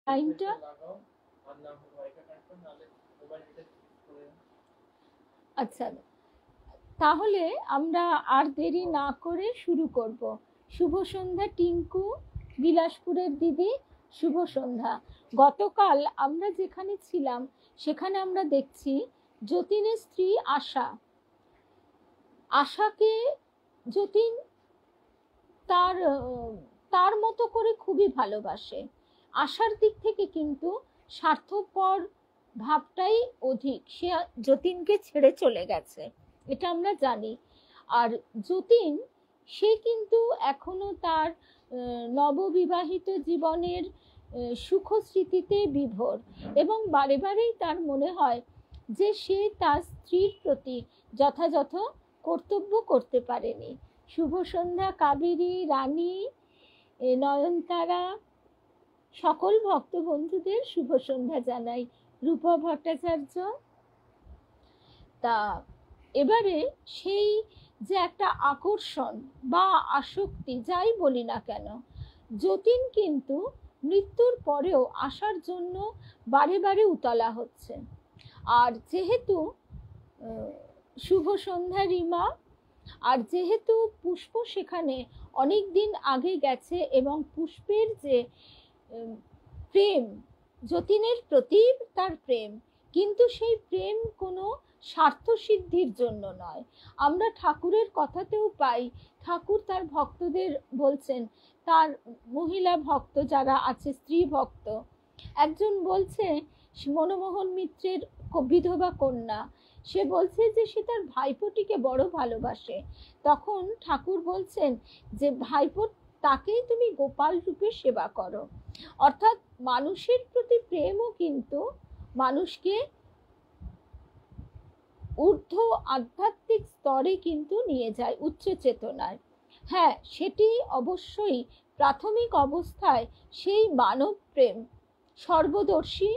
লাইনটা আচ্ছা, তাহলে আমরা আর দেরি না করে শুরু করব। শুভ সন্ধ্যা টিঙ্কু, বিলাসপুরের দিদি, শুভ সন্ধ্যা। গতকাল আমরা যেখানে ছিলাম সেখানে আমরা দেখছি যতীনের স্ত্রী আশাকে যতীন তার তার মতো করে খুবই ভালোবাসে। আশার দিক থেকে কিন্তু স্বার্থপর ভাবটাই অধিক, সে যতীনকে ছেড়ে চলে গেছে, এটা আমরা জানি। আর যতীন সে কিন্তু এখনো তার নববিবাহিত জীবনের সুখ স্মৃতিতে বিভোর, এবং বারে বারেই তার মনে হয় যে সে তার স্ত্রীর প্রতি যথাযথ কর্তব্য করতে পারেনি। শুভ সন্ধ্যা কাবেরী, রানী, নয়নতারা, সকল ভক্ত বন্ধুদের শুভ সন্ধ্যা জানাই। রূপা ভট্টাচার্য। তা এবারে সেই যে একটা আকর্ষণ বা আসক্তি যাই বলি না কেন, যতীন কিন্তু মৃত্যুর পরেও আসার জন্য বারে বারে উতলা হচ্ছে। আর যেহেতু শুভ সন্ধ্যা রিমা, আর যেহেতু পুষ্প সেখানে অনেক দিন আগে গেছে এবং পুষ্পের যে প্রেম, যতীনের প্রতি তার প্রেম, কিন্তু সেই প্রেম কোনো স্বার্থ সিদ্ধির জন্য নয়। আমরা ঠাকুরের কথাতেও পাই, ঠাকুর তার ভক্তদের বলছেন, তার মহিলা ভক্ত যারা আছে, স্ত্রী ভক্ত, একজন বলছে মনমোহন মিত্রের বিধবা কন্যা, সে বলছে যে সে তার ভাইপোটিকে বড় ভালোবাসে। তখন ঠাকুর বলছেন যে ভাইপো তাকেই তুমি গোপাল রূপে সেবা করো। অর্থাৎ মানুষের প্রতি প্রেমও কিন্তু মানুষকে ঊর্ধ্ব আধ্যাত্মিক স্তরে কিন্তু নিয়ে যায়, উচ্চ চেতনায়। হ্যাঁ, সেটি অবশ্যই প্রাথমিক অবস্থায় সেই মানব প্রেম সর্বদর্শী,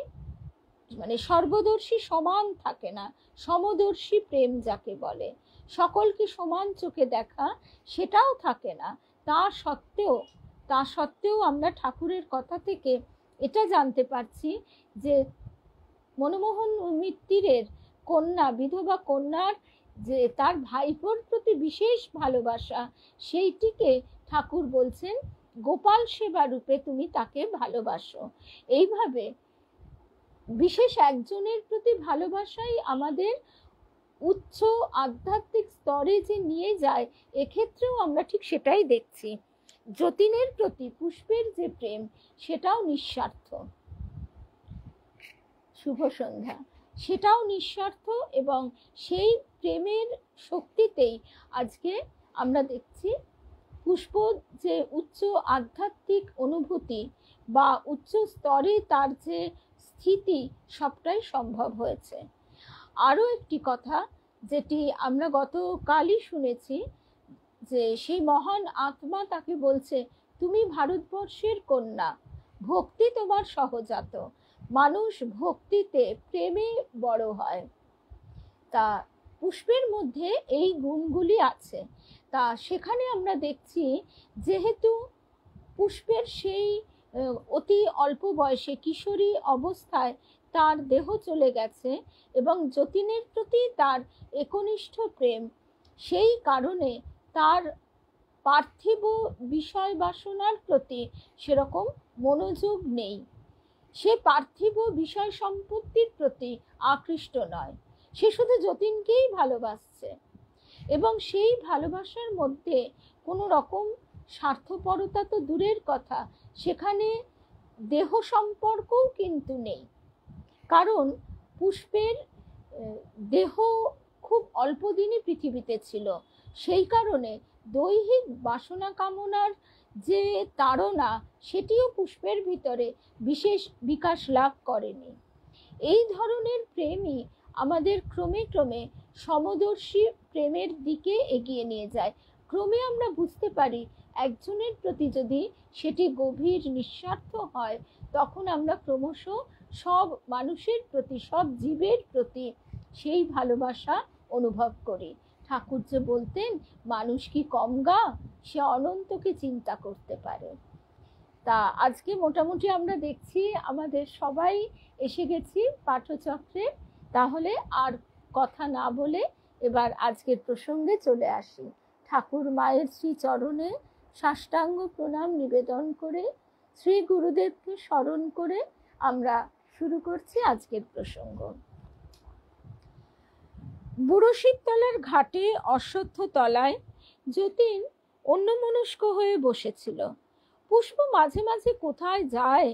মানে সর্বদর্শী সমান থাকে না, সমদর্শী প্রেম যাকে বলে, সকলকে সমান চোখে দেখা, সেটাও থাকে না। তা সত্ত্বেও আমরা ঠাকুরের কথা থেকে এটা জানতে পারছি যে মনমোহন মিত্তিরের কন্যা, বিধবা কন্যার যে তার ভাইপোর প্রতি বিশেষ ভালোবাসা, সেইটিকে ঠাকুর বলছেন গোপাল সেবা রূপে তুমি তাকে ভালোবাসো। এইভাবে বিশেষ একজনের প্রতি ভালোবাসাই আমাদের উচ্চ আধ্যাত্মিক স্তরে যে নিয়ে যায়, এক্ষেত্রেও আমরা ঠিক সেটাই দেখছি। যতীনের প্রতি পুষ্পের যে প্রেম, সেটাও নিঃস্বার্থ। শুভ সন্ধ্যা, সেটাও নিঃস্বার্থ, এবং সেই প্রেমের শক্তিতেই আজকে আমরা দেখছি পুষ্প যে উচ্চ আধ্যাত্মিক অনুভূতি বা উচ্চ স্তরে তার যে স্থিতি, সবটাই সম্ভব হয়েছে। আরও একটি কথা যেটি আমরা গতকালই শুনেছি, যে সেই মহান আত্মা তাকে বলছে তুমি ভারতবর্ষের কন্যা, ভক্তি তোমার সহজাত, মানুষ ভক্তিতে প্রেমে বড় হয়। তা পুষ্পের মধ্যে এই গুণগুলি আছে। তা সেখানে আমরা দেখছি যেহেতু পুষ্পের সেই অতি অল্প বয়সে কিশোরী অবস্থায় তার দেহ চলে গেছে এবং যতীনের প্রতি তার একনিষ্ঠ প্রেম, সেই কারণে তার পার্থিব বিষয় বাসনার প্রতি সেরকম মনোযোগ নেই, সে পার্থিব বিষয় সম্পত্তির প্রতি আকৃষ্ট নয়, সে শুধু যতীনকেই ভালোবাসছে। এবং সেই ভালোবাসার মধ্যে কোনো রকম স্বার্থপরতা তো দূরের কথা, সেখানে দেহ সম্পর্কও কিন্তু নেই, কারণ পুষ্পের দেহ খুব অল্প দিনই পৃথিবীতে ছিল, সেই কারণে দৈহিক বাসনা কামনার যে তাড়না, সেটিও পুষ্পের ভিতরে বিশেষ বিকাশ লাভ করেনি। এই ধরনের প্রেমই আমাদের ক্রমে ক্রমে সমদর্শী প্রেমের দিকে এগিয়ে নিয়ে যায়। ক্রমে আমরা বুঝতে পারি একজনের প্রতি যদি সেটি গভীর নিঃস্বার্থ হয়, তখন আমরা ক্রমশ সব মানুষের প্রতি, সব জীবের প্রতি সেই ভালোবাসা অনুভব করি। ঠাকুর যে বলতেন মানুষ কি কম গা, সে অনন্তকে চিন্তা করতে পারে। তা আজকে মোটামুটি আমরা দেখছি আমাদের সবাই এসে গেছি পাঠচক্রে। তাহলে আর কথা না বলে এবার আজকের প্রসঙ্গে চলে আসি। ঠাকুর মায়ের শ্রী চরণে সাষ্টাঙ্গ প্রণাম নিবেদন করে শ্রী গুরুদেবকে স্মরণ করে আমরা শুরু করছি আজকের প্রসঙ্গ। বুড়ো শিবতলার ঘাটে অশ্বত্থ তলায় যতীন অন্যমনস্ক হয়ে বসেছিল। পুষ্প মাঝে মাঝে কোথায় যায়,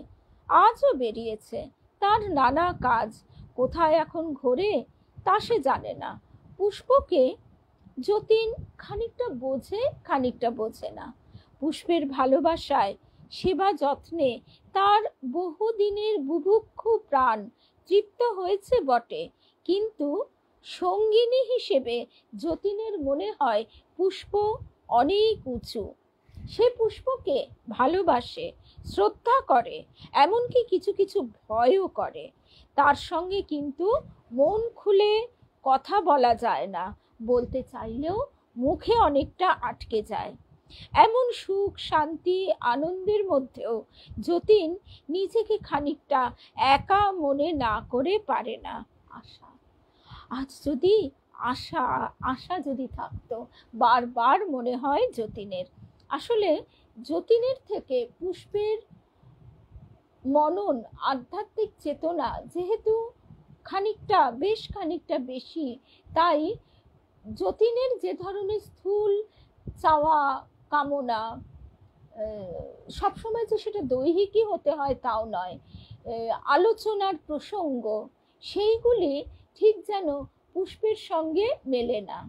আজও বেরিয়েছে। তার নানা কাজ, কোথায় এখন ঘোরে তা সে জানে না। পুষ্পকে যতীন খানিকটা বোঝে, খানিকটা বোঝে না। পুষ্পের ভালোবাসায়, সেবা যত্নে তার বহুদিনের বুভুক্ষু প্রাণ তৃপ্ত হয়েছে বটে, কিন্তু সঙ্গিনী হিসেবে যতীনের মনে হয় পুষ্প অনেক উঁচু। সে পুষ্পকে ভালোবাসে, শ্রদ্ধা করে, এমনকি কিছু কিছু ভয়ও করে। তার সঙ্গে কিন্তু মন খুলে কথা বলা যায় না, বলতে চাইলেও মুখে অনেকটা আটকে যায়। এমন সুখ, শান্তি, আনন্দের মধ্যেও যতীন নিজেকে খানিকটা একা মনে না করে পারে না। আশা, আজ যদি আশা আশা যদি থাকতো, বারবার মনে হয় যতীনের। আসলে যতীনের থেকে পুষ্পের মনন, আধ্যাত্মিক চেতনা যেহেতু খানিকটা, বেশ খানিকটা বেশি, তাই যতীনের যে ধরনের স্থূল চাওয়া, কামনা, সবসময় যে সেটা দৈহিকই হতে হয় তাও নয়, আলোচনার প্রসঙ্গ, সেইগুলি ঠিক যেন পুষ্পের সঙ্গে মেলে না।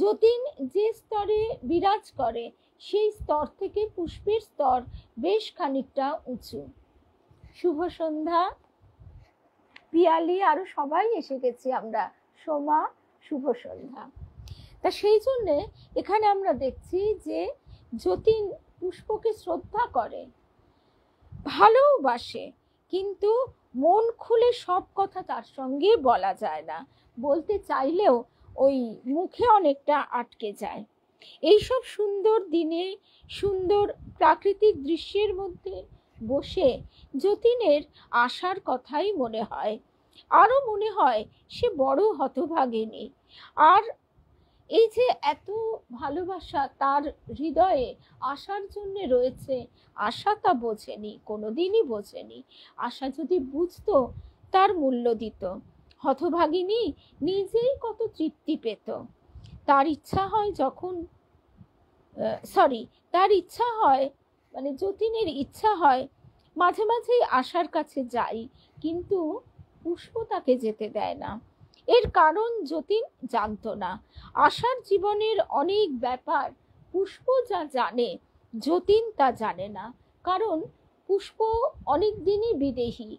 যতীন যে স্তরে বিরাজ করে সেই স্তর থেকে পুষ্পের স্তর বেশ খানিকটা উঁচু। শুভ সন্ধ্যা। পিয়ালি আরো সবাই এসে গেছি আমরা। সোমা, শুভ সন্ধ্যা। তা সেই জন্যে এখানে আমরা দেখছি যে যতীন পুষ্পকে শ্রদ্ধা করে, ভালোবাসে, কিন্তু মন খুলে সব কথা তার সঙ্গে বলা যায় না, বলতে চাইলেও ওই মুখে অনেকটা আটকে যায়। এইসব সুন্দর দিনে, সুন্দর প্রাকৃতিক দৃশ্যের মধ্যে বসে যতীনের আশার কথাই মনে হয়। আরও মনে হয় সে বড় হতভাগিনী। আর এই যে এত ভালোবাসা তার হৃদয়ে আশার জন্য রয়েছে, আশা তা বোঝেনি, কোনোদিনই বোঝেনি। আশা যদি বুঝতো তার মূল্য দিত। হতভাগিনী নিজেই কত তৃপ্তি পেত। তার ইচ্ছা হয় যখন তার ইচ্ছা হয়, মানে যতীনের ইচ্ছা হয় মাঝে মাঝেই আশার কাছে যাই, কিন্তু পুষ্প তাকে যেতে দেয় না। এর কারণ যতীন জানতো না। আশার জীবনের অনেক ব্যাপার পুষ্প যা জানে, যতীন তা জানে না। কারণ পুষ্প অনেক দিনই বিদেহী,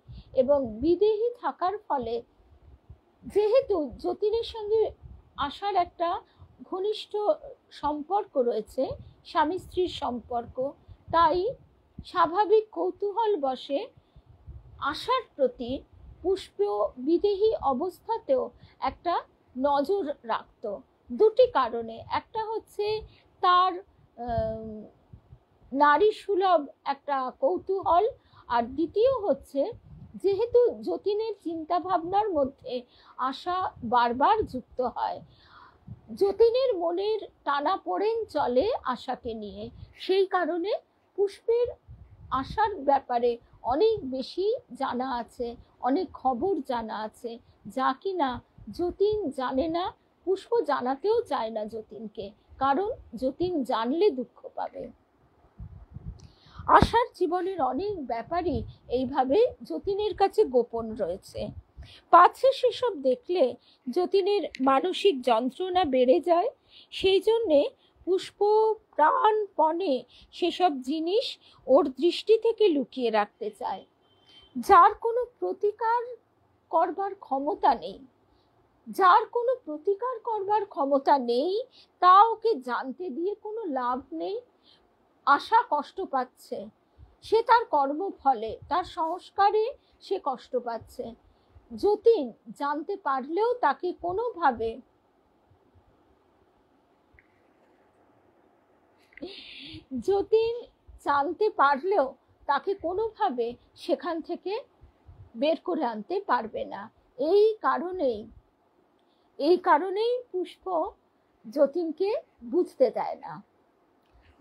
এবং বিদেহী থাকার ফলে যেহেতু যতীনের সঙ্গে আশার একটা ঘনিষ্ঠ সম্পর্ক রয়েছে, স্বামী স্ত্রীর সম্পর্ক, তাই স্বাভাবিক কৌতূহল বশে আশার প্রতি পুষ্প বিদেহী অবস্থাতেও একটা নজর রাখত। দুটি কারণে, একটা হচ্ছে তার নারী সুলভ একটা কৌতূহল, আর দ্বিতীয় হচ্ছে যেহেতু যতীনের চিন্তা ভাবনার মধ্যে আশা বারবার যুক্ত হয়, যতীনের মনের টানাপোড়েন চলে আশাকে নিয়ে, সেই কারণে পুষ্পের আশার ব্যাপারে অনেক বেশি জানা আছে, অনেক খবর জানা আছে, যা কিনা যতীন জানে না। পুষ্প জানাতেও চায় না যতীনকে, কারণ যতীন জানলে দুঃখ পাবে। আশার জীবনের অনেক ব্যাপারই এইভাবে যতীনের কাছে গোপন রয়েছে। পাছে সেসব দেখলে যতীনের মানসিক যন্ত্রণা বেড়ে যায়, সেই জন্যে পুষ্প প্রাণপণে সেসব জিনিস ওর দৃষ্টি থেকে লুকিয়ে রাখতে চায়। যার কোনো প্রতিকার করবার ক্ষমতা নেই, যার কোনো প্রতিকার করবার ক্ষমতা নেই, তা ওকে জানতে দিয়ে কোনো লাভ নেই। আশা কষ্ট পাচ্ছে, সে তার কর্মফলে, তার সংস্কারে সে কষ্ট পাচ্ছে। যতীন জানতে পারলেও তাকে কোনোভাবে যতীন জানতে পারলেও তাকে কোনোভাবে সেখান থেকে বের করে আনতে পারবে না। এই কারণেই পুষ্প যতীনকে বুঝতে দেয় না।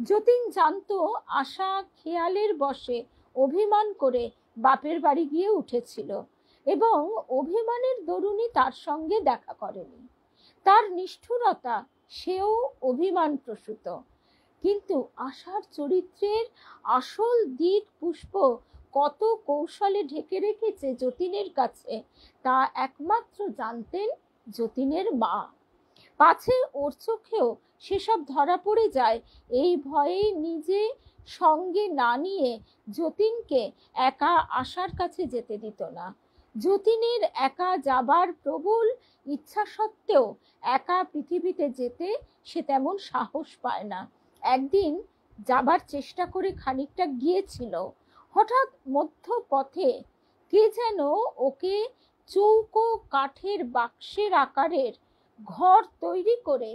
যতীন জানতো আশা খেয়ালের বশে অভিমান করে বাপের বাড়ি গিয়ে উঠেছিল এবং অভিমানের দরুনই তার সঙ্গে দেখা করেনি। তার নিষ্ঠুরতা সেও অভিমান প্রসূত। কিন্তু আশার চরিত্রের আসল দিক পুষ্প কত কৌশলে ঢেকে রেখেছে যতীনের কাছে, তা একমাত্র জানতেন যতীনের মা। পাছে ওর চোখেও সেসব ধরা পড়ে যায়, এই ভয়ে নিজে সঙ্গে না নিয়ে যতীনকে একা আশার কাছে যেতে দিত না। যতীনের একা যাবার প্রবল ইচ্ছা সত্ত্বেও একা পৃথিবীতে যেতে সে তেমন সাহস পায় না। একদিন যাবার চেষ্টা করে খানিকটা গিয়েছিল, হঠাৎ মধ্য পথে কে যেন ওকে চৌকো কাঠের বাক্সের আকারের ঘর তৈরি করে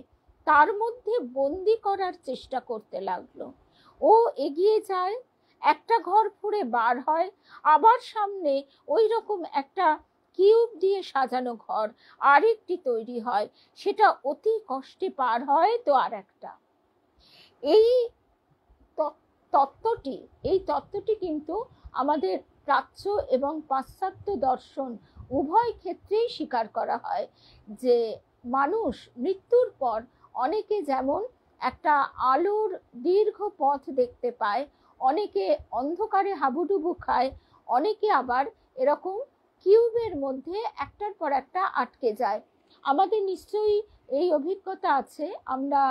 তার মধ্যে বন্দি করার চেষ্টা করতে লাগলো। ও এগিয়ে যায়, একটা ঘর ফুঁড়ে বার হয়, আবার সামনে ওই রকম একটা কিউব দিয়ে সাজানো ঘর আরেকটি তৈরি হয়, সেটা অতি কষ্টে পার হয় তো আর একটা। এই তত্ত্বটি কিন্তু আমাদের প্রাচ্য এবং পাশ্চাত্য দর্শন উভয় ক্ষেত্রেই স্বীকার করা হয় যে মানুষ মৃত্যুর পর অনেকে যেমন একটা আলোর দীর্ঘ পথ দেখতে পায়, অনেকে অন্ধকারে হাবুডুবু খায়, অনেকে আবার এরকম কিউবের মধ্যে একটার পর একটা আটকে যায়। আমাদের নিশ্চয়ই এই অভিজ্ঞতা আছে। আমরা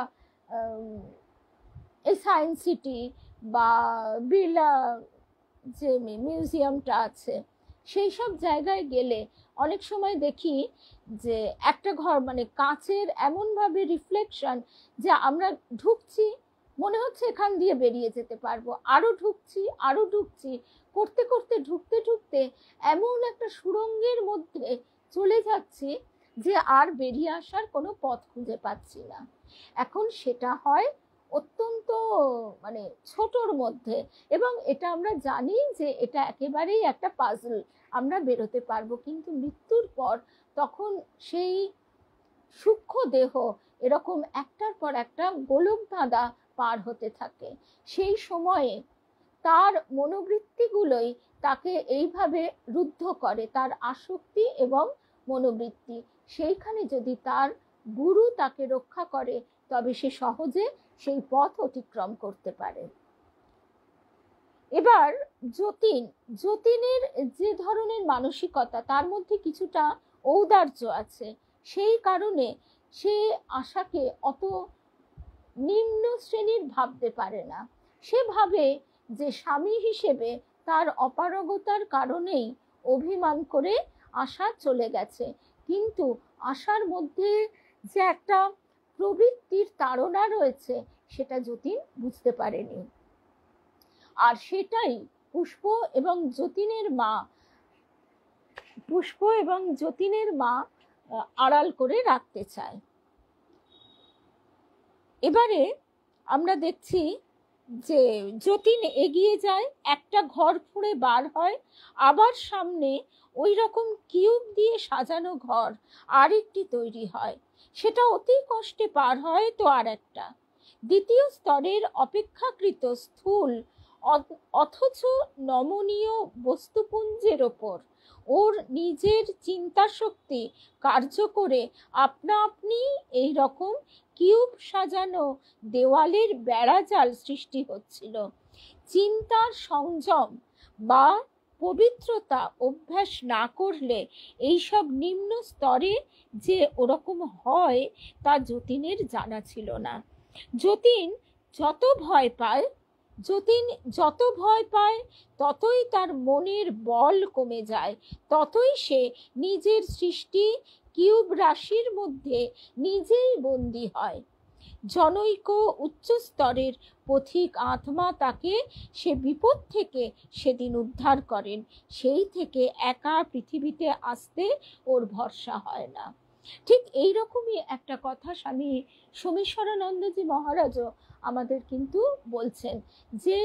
এই সায়েন্স সিটি বা বিড়লা যে মিউজিয়ামটা আছে সেই সব জায়গায় গেলে অনেক সময় দেখি যে একটা ঘর মানে কাচের এমনভাবে রিফ্লেকশন যে আমরা ঢুকছি, মনে হচ্ছে এখান দিয়ে বেরিয়ে যেতে পারবো, আরো ঢুকছি করতে করতে ঢুকতে ঢুকতে এমন একটা সুড়ঙ্গের মধ্যে চলে যাচ্ছি যে আর বেরিয়ে আসার কোনো পথ খুঁজে পাচ্ছি না। এখন সেটা হয় অত্যন্ত মানে ছোটর মধ্যে, এবং এটা আমরা জানি যে এটা একেবারেই একটা পাজল, আমরা বেরোতে পারবো। কিন্তু মৃত্যুর পর তখন সেই সূক্ষ্ম দেহ এরকম একটার পর একটা গোলক ধাঁধা পার হতে থাকে। সেই সময়ে তার মনোবৃত্তিগুলোই তাকে এইভাবে রুদ্ধ করে, তার আসক্তি এবং মনোবৃত্তি। সেইখানে যদি তার গুরু তাকে রক্ষা করে তবে সে সহজে সেই পথ অতিক্রম করতে পারে। এবার যতীনের যে ধরনের মানসিকতা, তার মধ্যে কিছুটা ঔদার্য আছে, সেই কারণে সে আশাকে অত নিম্ন শ্রেণীর ভাবতে পারে না। সে ভাবে যে স্বামী হিসেবে তার অপারগতার কারণেই অভিমান করে আশা চলে গেছে, কিন্তু আশার মধ্যে যে একটা প্রবৃত্তির তাড়না রয়েছে সেটা যতীন বুঝতে পারেনি। আর সেটাই পুষ্প এবং যতীনের মা আড়াল করে রাখতে চায়। এবারে আমরা দেখছি যে যতীন এগিয়ে যায়, একটা ঘর ফুঁড়ে বার হয়, আবার সামনে ওই রকম কিউব দিয়ে সাজানো ঘর আরেকটি তৈরি হয়, সেটা অতি কষ্টে পার হয় তো আর একটা। দ্বিতীয় স্তরের অপেক্ষাকৃত স্থূল অথচ নমনীয় বস্তুপুঞ্জের ওপর ওর নিজের চিন্তা শক্তি কার্য করে আপনা আপনি এই রকম কিউব সাজানো দেওয়ালের বেড়াজাল সৃষ্টি হচ্ছিল। চিন্তার সংযম বা পবিত্রতা অভ্যাস না করলে এইসব নিম্ন স্তরে যে ওরকম হয় তা যতীনের জানা ছিল না। যতীন যত ভয় পায় ততই তার মনের বল কমে যায়, ততই সে নিজের সৃষ্টি কিউব রাশির মধ্যে নিজেই বন্দী হয়। জনৈক উচ্চ স্তরের পথিক আত্মা তাকে সে বিপদ থেকে সেদিন উদ্ধার করেন, সেই থেকে একা পৃথিবীতে আসতে ওর ভরসা হয় না। ঠিক এইরকমই একটা কথা স্বামী সোমেশ্বরানন্দজি মহারাজও আমাদের কিন্তু বলছেন যে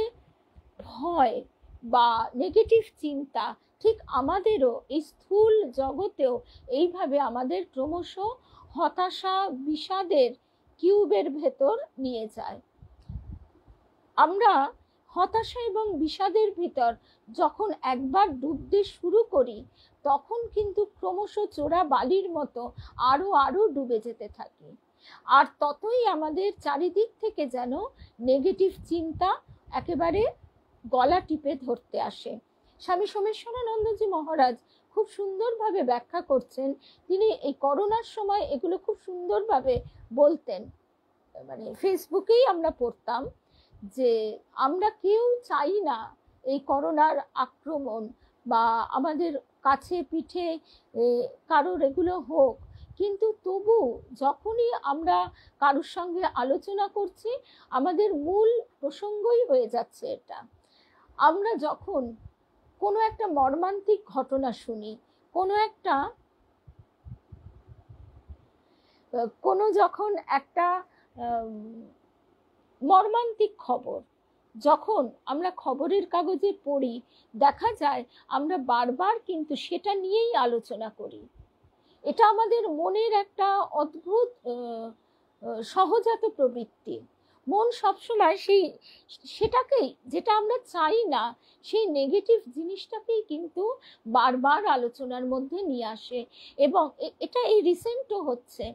ভয়, বা নেগেটিভ চিন্তা ঠিক আমাদেরও এই স্থূল জগতেও এইভাবে আমাদের ক্রমশ হতাশা বিষাদের কিউবের ভেতর নিয়ে যায়। আমরা হতাশা এবং বিষাদের ভিতর যখন একবার ডুবতে শুরু করি তখন কিন্তু ক্রমশ চোরা বালির মতো আরো আরো ডুবে যেতে থাকি, আর ততই আমাদের চারিদিক থেকে যেন নেগেটিভ চিন্তা একেবারে গলা টিপে ধরতে আসে। স্বামী সোমেশ্বরানন্দজি মহারাজ খুব সুন্দরভাবে ব্যাখ্যা করছেন। তিনি এই করোনার সময় এগুলো খুব সুন্দরভাবে বলতেন, মানে ফেসবুকেই আমরা পড়তাম যে আমরা কেউ চাই না এই করোনার আক্রমণ বা আমাদের কাছে পিঠে কারোর এগুলো হোক, কিন্তু তবু যখনই আমরা কারোর সঙ্গে আলোচনা করছি আমাদের মূল প্রসঙ্গই হয়ে যাচ্ছে এটা। আমরা যখন কোনো একটা মর্মান্তিক ঘটনা শুনি, যখন একটা মর্মান্তিক খবর যখন আমরা খবরের কাগজে পড়ি, দেখা যায় আমরা বারবার কিন্তু সেটা নিয়েই আলোচনা করি। এটা আমাদের মনের একটা অদ্ভুত সহজাত প্রবৃত্তি। মন সবসময় সেটাকেই, যেটা আমরা চাই না, সেই নেগেটিভ জিনিসটাকেই কিন্তু বারবার আলোচনার মধ্যে নিয়ে আসে। এবং এটা এই রিসেন্টও হচ্ছে,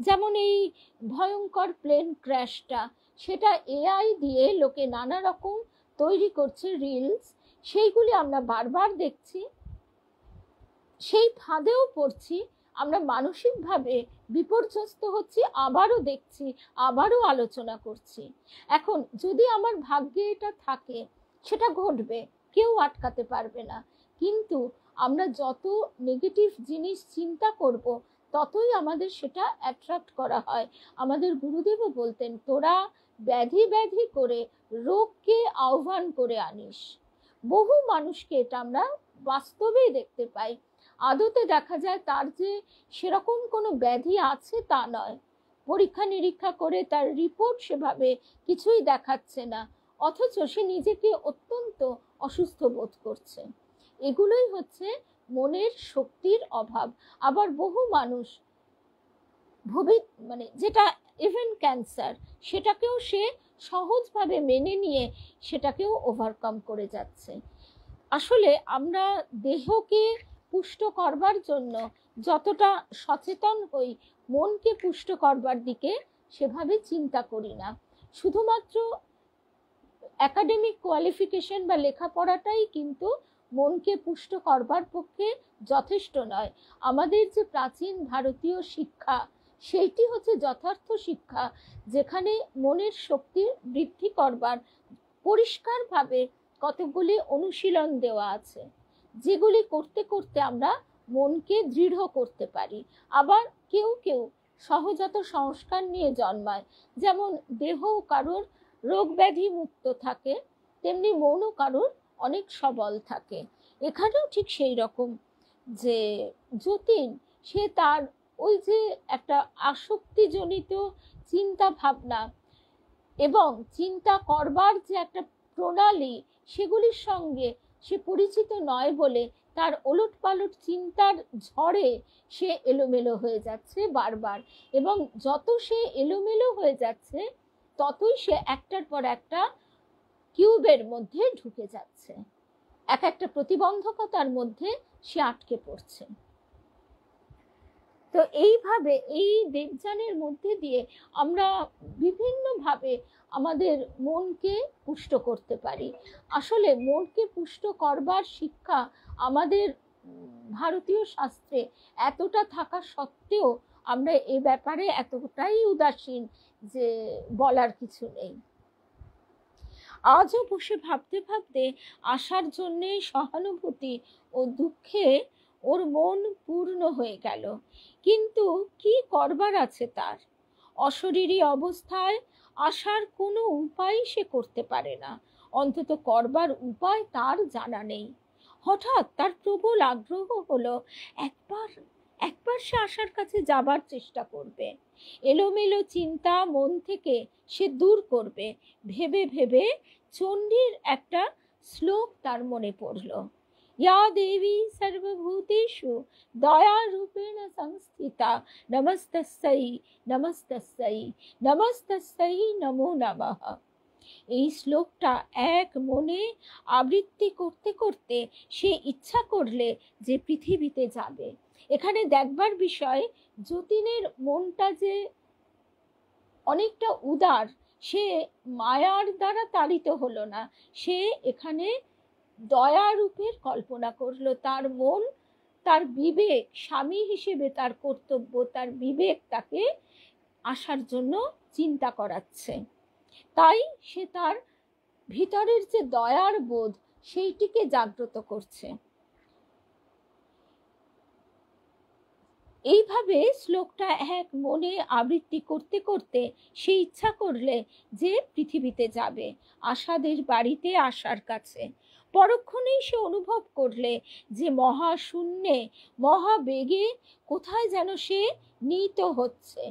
যেমন এই ভয়ঙ্কর প্লেন ক্র্যাশটা, সেটা এআই দিয়ে লোকে নানা রকম তৈরি করছে রিলস, সেইগুলি আমরা বারবার দেখছি, সেই ফাঁদেও পড়ছি, আমরা মানসিকভাবে বিপর্যস্ত হচ্ছি, আবারও দেখছি, আবারও আলোচনা করছি। এখন যদি আমার ভাগ্যে এটা থাকে সেটা ঘটবে, কেউ আটকাতে পারবে না, কিন্তু আমরা যত নেগেটিভ জিনিস চিন্তা করব ততই আমাদের সেটা অ্যাট্রাক্ট করা হয়। আমাদের গুরুদেবও বলতেন, তোরা ব্যাধি ব্যাধি করে রোগকে আহ্বান করে আনিস। বহু মানুষকে এটা আমরা বাস্তবেই দেখতে পাই। আদতে দেখা যায় তার যে সেরকম কোনো ব্যাধি আছে তা নয়, পরীক্ষা নিরীক্ষা করে তার রিপোর্ট সেভাবে কিছুই দেখাচ্ছে না, অথচ সে নিজেকে অত্যন্ত অসুস্থ বোধ করছে। এগুলোই হচ্ছে মনের শক্তির অভাব। আবার বহু মানুষ মানে যেটা ইভেন ক্যান্সার, সেটাকেও সে সহজভাবে মেনে নিয়ে সেটাকেও ওভারকাম করে যাচ্ছে। আসলে আমরা দেহকে পুষ্ট করবার জন্য যতটা সচেতন হই, মনকে পুষ্ট করবার দিকে সেভাবে চিন্তা করি না। শুধুমাত্র একাডেমিক কোয়ালিফিকেশন বা লেখাপড়াটাই কিন্তু মনকে পুষ্ট করবার পক্ষে যথেষ্ট নয়। আমাদের যে প্রাচীন ভারতীয় শিক্ষা, সেইটি হচ্ছে যথার্থ শিক্ষা, যেখানে মনের শক্তি বৃদ্ধি করবার পরিষ্কারভাবে কতগুলি অনুশীলন দেওয়া আছে, যেগুলি করতে করতে আমরা মনকে দৃঢ় করতে পারি। আবার কেউ কেউ সহজাত সংস্কার নিয়ে জন্মায়, যেমন দেহ কারোর রোগ ব্যাধি মুক্ত থাকে, তেমনি মনও কারোর অনেক সবল থাকে। এখানেও ঠিক সেই রকম, যে যতীন সে তার ওই যে একটা আসক্তিজনিত চিন্তা ভাবনা এবং চিন্তা করবার যে একটা প্রণালী, সেগুলির সঙ্গে সে পরিচিত নয় বলে তার ওলটপালট চিন্তার ঝড়ে সে এলোমেলো হয়ে যাচ্ছে বারবার, এবং যত সে এলোমেলো হয়ে যাচ্ছে ততই সে একটার পর একটা কিউবের মধ্যে ঢুকে যাচ্ছে, এক একটা প্রতিবন্ধকতার মধ্যে সে আটকে পড়ছে। তো এইভাবে এই দেবযানের মধ্যে দিয়ে আমরা বিভিন্নভাবে আমাদের মনকে পুষ্ট করতে পারি। আসলে মনকে পুষ্ট করবার শিক্ষা আমাদের ভারতীয় শাস্ত্রে এতটা থাকা সত্ত্বেও আমরা এ ব্যাপারে এতটাই উদাসীন যে বলার কিছু নেই। আজও বসে ভাবতে ভাবতে আশার জন্যে সহানুভূতি ও দুঃখে ওর মন পূর্ণ হয়ে গেল, কিন্তু কি করবার আছে তার? অশরীরী অবস্থায় আশার কোনো উপায় সে করতে পারে না, অন্তত করবার উপায় তার জানা নেই। হঠাৎ তার প্রবল আগ্রহ হলো একবার সে আশার কাছে যাবার চেষ্টা করবে, এলোমেলো চিন্তা মন থেকে সে দূর করবে। ভেবে ভেবে চণ্ডীর একটা শ্লোক তার মনে পড়ল। ইয়া দেবী সর্বভূতেষু দয়া রূপেণ সংস্থিতা নমস্তস্যৈ নমস্তস্যৈ নমস্তস্যৈ নমো নমঃ। এই শ্লোকটা এক মনে আবৃত্তি করতে করতে সে ইচ্ছা করলে যে পৃথিবীতে যাবে। এখানে দেখবার বিষয়, যতীনের মনটা যে অনেকটা উদার, সে মায়ার দ্বারা তাড়িত হলো না, সে এখানে দয়ারূপের কল্পনা করলো। তার মন, তার বিবেক, স্বামী হিসেবে তার কর্তব্য, তার বিবেক তাকে আসার জন্য চিন্তা করাচ্ছে। তাই সে তার ভিতরের যে দয়ার বোধ সেইটিকে জাগ্রত করছে। এইভাবে শ্লোকটা এক মনে আবৃত্তি করতে করতে সে ইচ্ছা করলে যে পৃথিবীতে যাবে, আশাদের বাড়িতে আসার কাছে। পরক্ষণেই সে অনুভব করলে যে মহাশূন্যে মহাবেগে কোথায় যেন সে নীত হচ্ছে,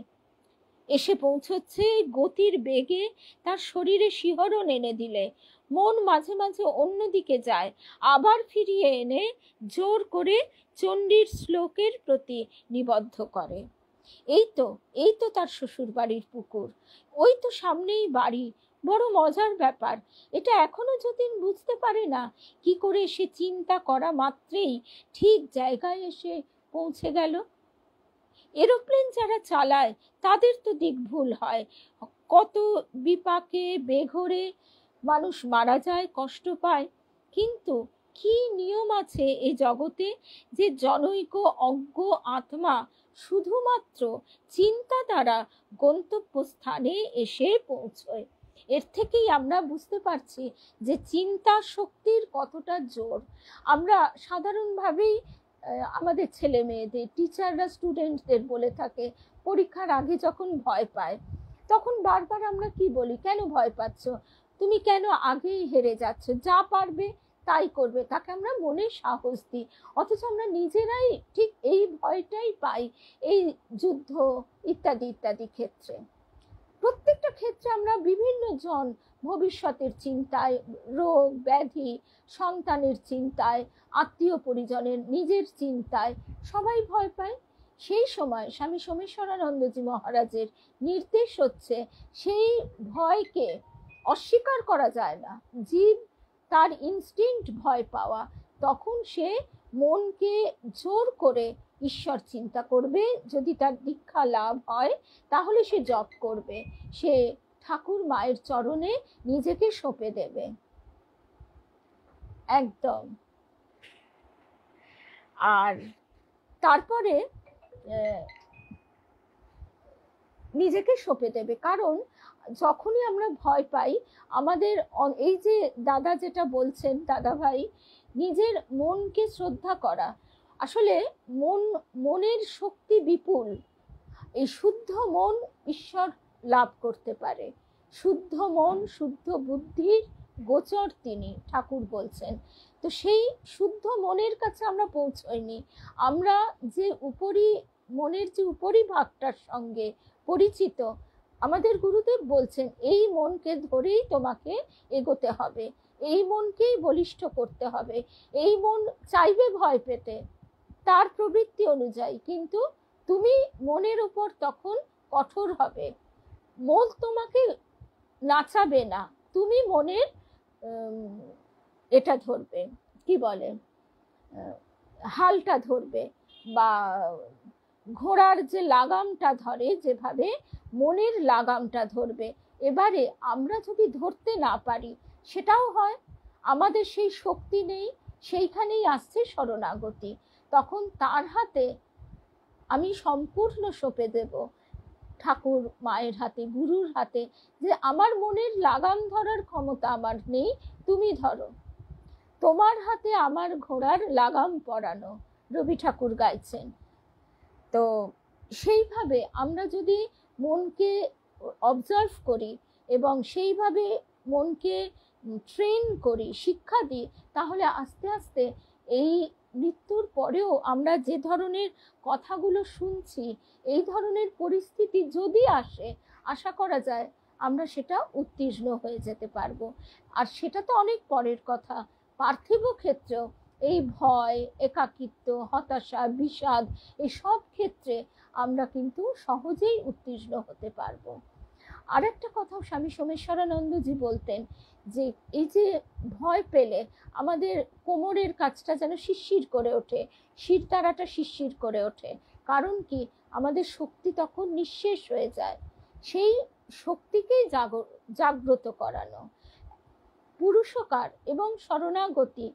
এসে পৌঁছচ্ছে। গতির বেগে তার শরীরে শিহরণ এনে দিলে মন মাঝে মাঝে অন্যদিকে যায়, আবার ফিরিয়ে এনে জোর করে চণ্ডীর শ্লোকের প্রতি নিবদ্ধ করে। এই তো তার শ্বশুর বাড়ির পুকুর, ওই তো সামনেই বাড়ি। বড় মজার ব্যাপার, এটা এখনো যতীন বুঝতে পারে না কি করে সে চিন্তা করা মাত্রেই ঠিক জায়গায় এসে পৌঁছে গেল। এরোপ্লেন যারা চালায় তাদের তো দিক ভুল হয়, কত বিপাকে বেঘরে মানুষ মারা যায়, কষ্ট পায়। কিন্তু কি নিয়ম আছে এই জগতে যে জনৈক অজ্ঞ আত্মা শুধুমাত্র চিন্তা দ্বারা গন্তব্যস্থানে এসে পৌঁছয়। এর থেকেই আমরা বুঝতে পারছি যে চিন্তা শক্তির কতটা জোর। আমরা সাধারণভাবেই আমাদের ছেলে মেয়েদের, টিচাররা স্টুডেন্টদের বলে থাকে পরীক্ষার আগে যখন ভয় পায়, তখন বারবার আমরা কি বলি, কেন ভয় পাচ্ছ, তুমি কেন আগেই হেরে যাচ্ছ, যা পারবে তাই করবে, তাকে আমরা মনে সাহস দিই। অথচ আমরা নিজেরাই ঠিক এই ভয়টাই পাই এই যুদ্ধ ইত্যাদি ইত্যাদি ক্ষেত্রে। প্রত্যেকটা ক্ষেত্রে আমরা বিভিন্ন জন ভবিষ্যতের চিন্তায়, রোগ ব্যাধি, সন্তানের চিন্তায়, আত্মীয় পরিজনের, নিজের চিন্তায় সবাই ভয় পায়। সেই সময় স্বামী সোমেশ্বরানন্দজি মহারাজের নির্দেশ হচ্ছে সেই ভয়কে অস্বীকার করা যায় না। জীব তার ইনস্টিংক্ট ভয় পাওয়া, তখন সে মনকে জোর করে ঈশ্বর চিন্তা করবে। যদি তার দীক্ষা লাভ হয় তাহলে সে জপ করবে, সে ঠাকুর মায়ের চরণে নিজেকে সঁপে দেবে একদম। আর তারপরে নিজেকে সঁপে দেবে। কারণ যখনই আমরা ভয় পাই, আমাদের এই যে দাদা যেটা বলছেন, দাদা ভাই, নিজের মনকে শ্রদ্ধা করা, আসলে মনের শক্তি বিপুল। এই শুদ্ধ মন ঈশ্বর লাভ করতে পারে। শুদ্ধ মন, শুদ্ধ বুদ্ধির গোচর তিনি, ঠাকুর বলছেন। তো সেই শুদ্ধ মনের কাছে আমরা পৌঁছইনি। আমরা যে মনের যে উপরি ভাগটার সঙ্গে পরিচিত, আমাদের গুরুদেব বলছেন এই মনকে ধরেই তোমাকে এগোতে হবে, এই মনকেই বলিষ্ঠ করতে হবে। এই মন চাইবে ভয় পেতে তার প্রবৃত্তি অনুযায়ী, কিন্তু তুমি মনের উপর তখন কঠোর হবে। মন তোমাকে নাচাবে না, তুমি মনের এটা ধরবে, কি বলে, হালটা ধরবে, বা ঘোড়ার যে লাগামটা ধরে যেভাবে মনের লাগামটা ধরবে। এবারে আমরা যদি ধরতে না পারি, সেটাও হয় আমাদের সেই শক্তি নেই, সেইখানেই আসছে শরণাগতি। তখন তার হাতে আমি সম্পূর্ণ সঁপে দেব, ঠাকুর মায়ের হাতে, গুরুর হাতে, যে আমার মনের লাগাম ধরার ক্ষমতা আমার নেই, তুমি ধরো, তোমার হাতে আমার ঘোড়ার লাগাম পরানো, রবি ঠাকুর গাইছেন। তো সেইভাবে আমরা যদি মনকে অবজার্ভ করি এবং সেইভাবে মনকে ট্রেন করি, শিক্ষা দিই, তাহলে আস্তে আস্তে এই মৃত্যুর পরেও আমরা যে ধরনের কথাগুলো শুনছি, এই ধরনের পরিস্থিতি যদি আসে, আশা করা যায় আমরা সেটা উত্তীর্ণ হয়ে যেতে পারবো। আর সেটা তো অনেক পরের কথা, পার্থিব ক্ষেত্রেও এই ভয়, একাকিত্ব, হতাশা, বিষাদ, এই সব ক্ষেত্রে আমরা কিন্তু সহজেই উত্তীর্ণ হতে পারবো। আর একটা কথা স্বামী সোমেশ্বরানন্দজি বলতেন, যে এই যে ভয় পেলে আমাদের কোমরের কাছটা যেন শিরশির করে ওঠে, শিরদাঁড়াটা শিরশির করে ওঠে। কারণ কি, আমাদের শক্তি তখন নিঃশেষ হয়ে যায়। সেই শক্তিকেই জাগ্রত করানো। পুরুষকার এবং শরণাগতি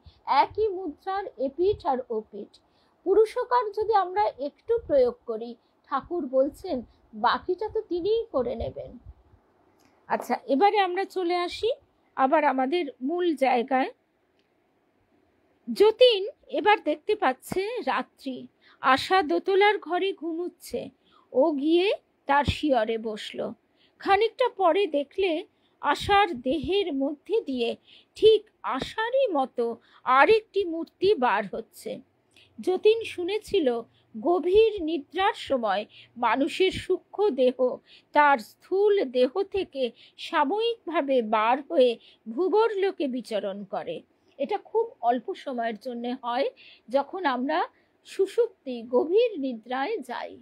একই মুদ্রার এপিঠ আর ওপিঠ। পুরুষকার যদি আমরা একটু প্রয়োগ করি, ঠাকুর বলছেন বাকিটা তো তিনিই করে নেবেন। আচ্ছা, এবারে আমরা চলে আসি আবার আমাদের মূল জায়গায়। যতীন এবার দেখতে পাচ্ছে রাত্রি, আশা দোতলার ঘরে ঘুমুচ্ছে। ও গিয়ে তার শিয়রে বসলো। খানিকটা পরে দেখলে আশার দেহের মধ্যে দিয়ে ঠিক আশারই মতো আরেকটি মূর্তি বার হচ্ছে। যতীন শুনেছিল গভীর নিদ্রার সময় মানুষের সূক্ষ্ম দেহ তার স্থূল দেহ থেকে সাময়িকভাবে বার হয়ে ভূগর্ভলোকে বিচরণ করে। এটা খুব অল্প সময়ের জন্য হয়, যখন আমরা সুষুপ্তি, গভীর নিদ্রায় যাই।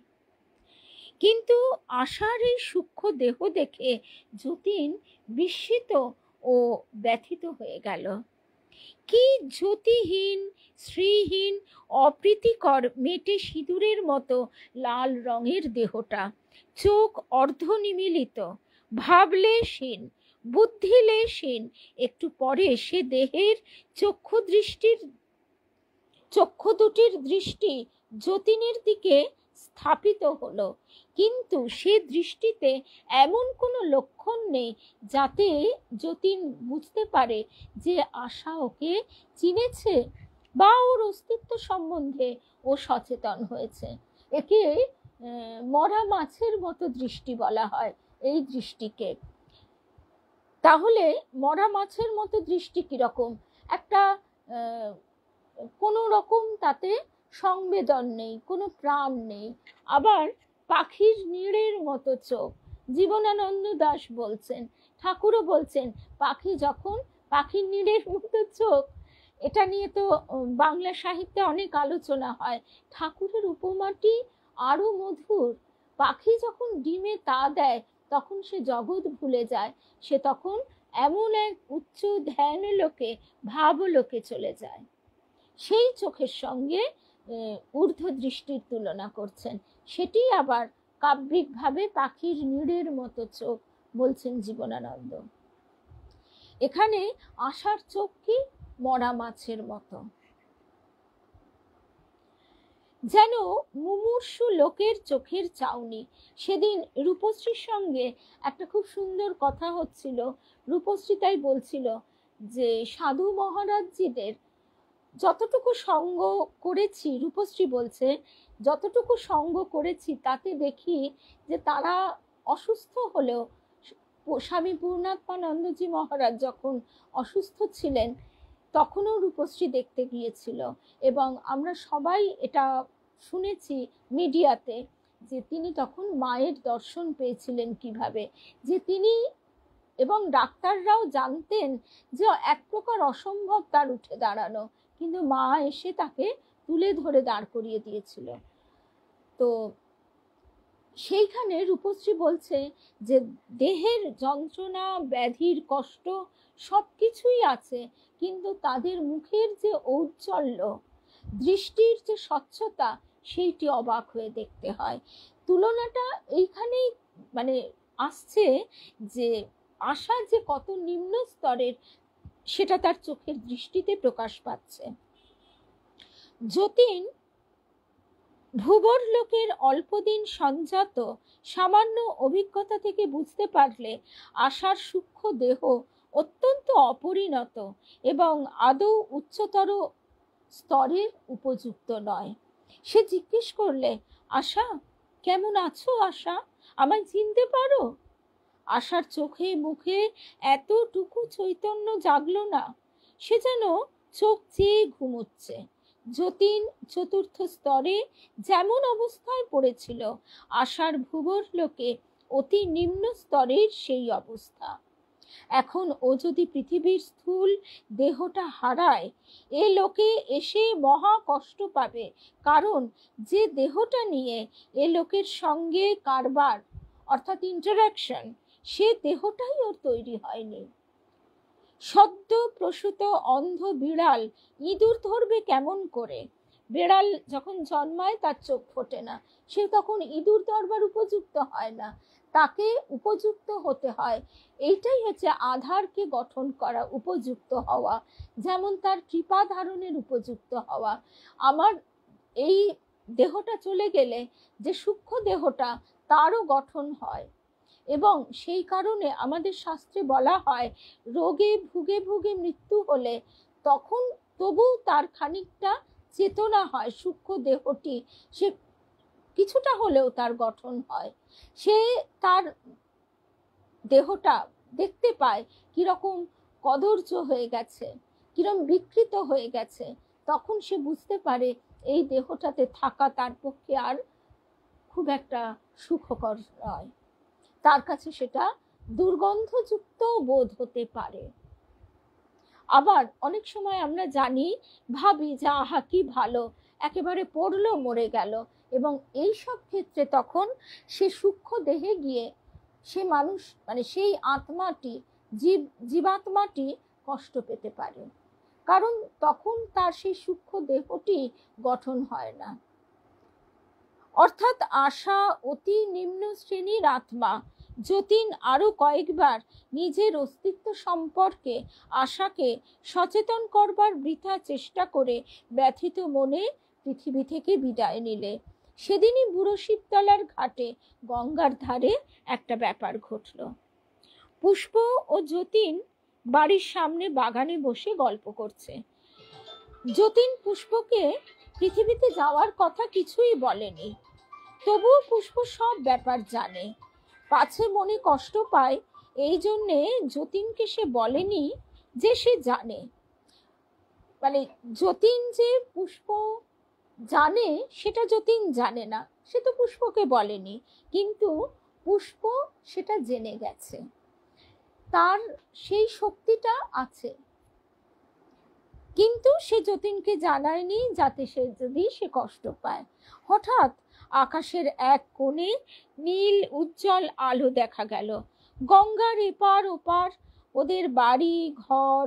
কিন্তু আশার এই সূক্ষ্ম দেহ দেখে যতীন বিস্মিত ও ব্যথিত হয়ে গেল। কি জ্যোতিহীন, শ্রীহীন, অপ্রীতিকর মেটে সিঁদুরের মতো লাল রঙের দেহটা। চোখ অর্ধনিমীলিত, ভাবলেশহীন, বুদ্ধিলেশহীন। একটু পরে সে দেহের চক্ষু দুটির দৃষ্টি যতীনের দিকে স্থাপিত হলো। কিন্তু সে দৃষ্টিতে এমন কোনো লক্ষণ নেই যাতে যতীন বুঝতে পারে যে আশা ওকে চিনেছে বা ওর অস্তিত্ব সম্বন্ধে ও সচেতন হয়েছে। একে মরা মাছের মতো দৃষ্টি বলা হয় এই দৃষ্টিকে। তাহলে মরা মাছের মতো দৃষ্টি কিরকম? একটা কোনো রকম তাতে সংবেদন নেই, কোনো প্রাণ নেই। আবার পাখির নীড়ের মতো চোখ। জীবনানন্দ দাশ বলছেন, ঠাকুরও বলছেন, পাখি যখন পাখির নীড়ের মতো চোখ, এটা নিয়ে তো বাংলা সাহিত্যে অনেক আলোচনা হয়। ঠাকুরের উপমাটি আরো মধুর। পাখি যখন ডিমে তা দেয় তখন সে জগৎ ভুলে যায়, সে তখন এমন এক উচ্চ ধ্যান লোকে, ভাব লোকে চলে যায়। সেই চোখের সঙ্গে ঊর্ধ্ব দৃষ্টির তুলনা করছেন, সেটি আবার কাব্যিকভাবে পাখির নীড়ের মতো চোখ বলছেন জীবনানন্দ। এখানে আশার চোখ কি মরা মাছের মতো, যেন মুমূর্ষু লোকের চোখের চাউনি। সেদিন রূপশ্রীর সঙ্গে একটা খুব সুন্দর কথা হচ্ছিল। রূপশ্রী তাই বলছিল যে সাধু মহারাজজিদের যতটুকু সঙ্গ করেছি, রূপশ্রী বলছে, যতটুকু সঙ্গ করেছি তাতে দেখি যে তারা অসুস্থ হলেও, স্বামী পূর্ণাত্মানন্দজি মহারাজ যখন অসুস্থ ছিলেন তখনও রূপশ্রী দেখতে গিয়েছিল। এবং আমরা সবাই এটা শুনেছি মিডিয়াতে, যে তিনি তখন মায়ের দর্শন পেয়েছিলেন কিভাবে, যে তিনি এবং ডাক্তাররাও জানতেন যে এক প্রকার অসম্ভব তার উঠে দাঁড়ানো, কিন্তু মা এসে তাকে তুলে ধরে দাঁড় করিয়ে দিয়েছিল। তো সেইখানে রূপশ্রী বলছে যে দেহের যন্ত্রণা, ব্যাধির কষ্ট সব কিছুই আছে, কিন্তু তাদের মুখের যে ঔজ্জ্বল্য, দৃষ্টির যে স্বচ্ছতা, সেইটি অবাক হয়ে দেখতে হয়। তুলনাটা এইখানেই মানে আসছে যে আশা যে কত নিম্ন স্তরের সেটা তার চোখের দৃষ্টিতে প্রকাশ পাচ্ছে। যতীন ভূগর্ভলোকের অল্পদিন সঞ্জাত সামান্য অভিজ্ঞতা থেকে বুঝতে পারলে আশার সূক্ষ্ম দেহ অত্যন্ত অপরিণত এবং আদৌ উচ্চতর স্তরের উপযুক্ত নয়। সে জিজ্ঞেস করলে, আশা কেমন আছো? আশা, আমায় চিনতে পারো? আশার চোখে মুখে এতটুকু চৈতন্য জাগলো না, সে যেন চোখ চেয়ে ঘুমোচ্ছে। যতীন চতুর্থ স্তরে যেমন অবস্থায় পড়েছিল, আশার ভূগর্ভলোকে অতি নিম্ন স্তরের সেই অবস্থা। এখন ও যদি পৃথিবীর স্থূল দেহটা হারায়, এ লোকে এসে মহা কষ্ট পাবে, কারণ যে দেহটা নিয়ে এ লোকের সঙ্গে কারবার অর্থাৎ ইন্টারাকশন, সে দেহটাই ওর তৈরি হয়নি। সদ্য প্রসূত অন্ধ বিড়াল ইঁদুর ধরবে কেমন করে? বিড়াল যখন জন্মায় তার চোখ ফোটে না, সে তখন ইঁদুর ধরবার উপযুক্ত হয় না, তাকে উপযুক্ত হতে হয়। এইটাই হচ্ছে আধারকে গঠন করা, উপযুক্ত হওয়া, যেমন তার কৃপা ধারণের উপযুক্ত হওয়া। আমার এই দেহটা চলে গেলে যে সূক্ষ্ম দেহটা, তারও গঠন হয়। এবং সেই কারণে আমাদের শাস্ত্রে বলা হয়, রোগে ভুগে ভুগে মৃত্যু হলে তখন তবু তার খানিকটা চেতনা হয়, সূক্ষ্ম দেহটি সে কিছুটা হলেও তার গঠন হয়। সে তার দেহটা দেখতে পায় কিরকম কদর্য হয়ে গেছে, কিরকম বিকৃত হয়ে গেছে, তখন সে বুঝতে পারে এই দেহটাতে থাকা তার পক্ষে আর খুব একটা সুখকর নয়, তার কাছে সেটা দুর্গন্ধযুক্ত বোধ হতে পারে। আবার অনেক সময় আমরা জানি, ভাবি যে আহা কি ভালো, একেবারে পড়লো মরে গেল, এবং এই সব ক্ষেত্রে তখন সে সূক্ষ্ম দেহে গিয়ে সে মানুষ মানে সেই আত্মাটি, জীবাত্মাটি কষ্ট পেতে পারে, কারণ তখন তার সেই সূক্ষ্ম দেহটি গঠন হয় না। অর্থাৎ আশা অতি নিম্ন শ্রেণীর আত্মা। যতীন আরো কয়েকবার নিজের অস্তিত্ব সম্পর্কে আশাকে সচেতন করবার বৃথা চেষ্টা করে ব্যথিত মনে পৃথিবী থেকে বিদায় নিলে। সেদিনই বুড়ো শিবতলার ঘাটে গঙ্গার ধারে একটা ব্যাপার ঘটল। পুষ্প ও যতীন বাড়ির সামনে বাগানে বসে গল্প করছে। যতীন পুষ্পকে পৃথিবীতে যাওয়ার কথা কিছুই বলেনি, তবুও পুষ্প সব ব্যাপার জানে। পাছে মনে কষ্ট পায়, এই জন্যে যতীনকে সে বলেনি যে সে জানে। মানে যতীন যে পুষ্প জানে সেটা যতীন জানে না, সে তো পুষ্পকে বলেনি, কিন্তু পুষ্প সেটা জেনে গেছে, তার সেই শক্তিটা আছে, কিন্তু সে যতীনকে জানায়নি যাতে সে কষ্ট পায়। হঠাৎ আকাশের এক কোণে নীল উজ্জ্বল আলো দেখা গেল। গঙ্গার এপার ওপার ওদের বাড়ি ঘর,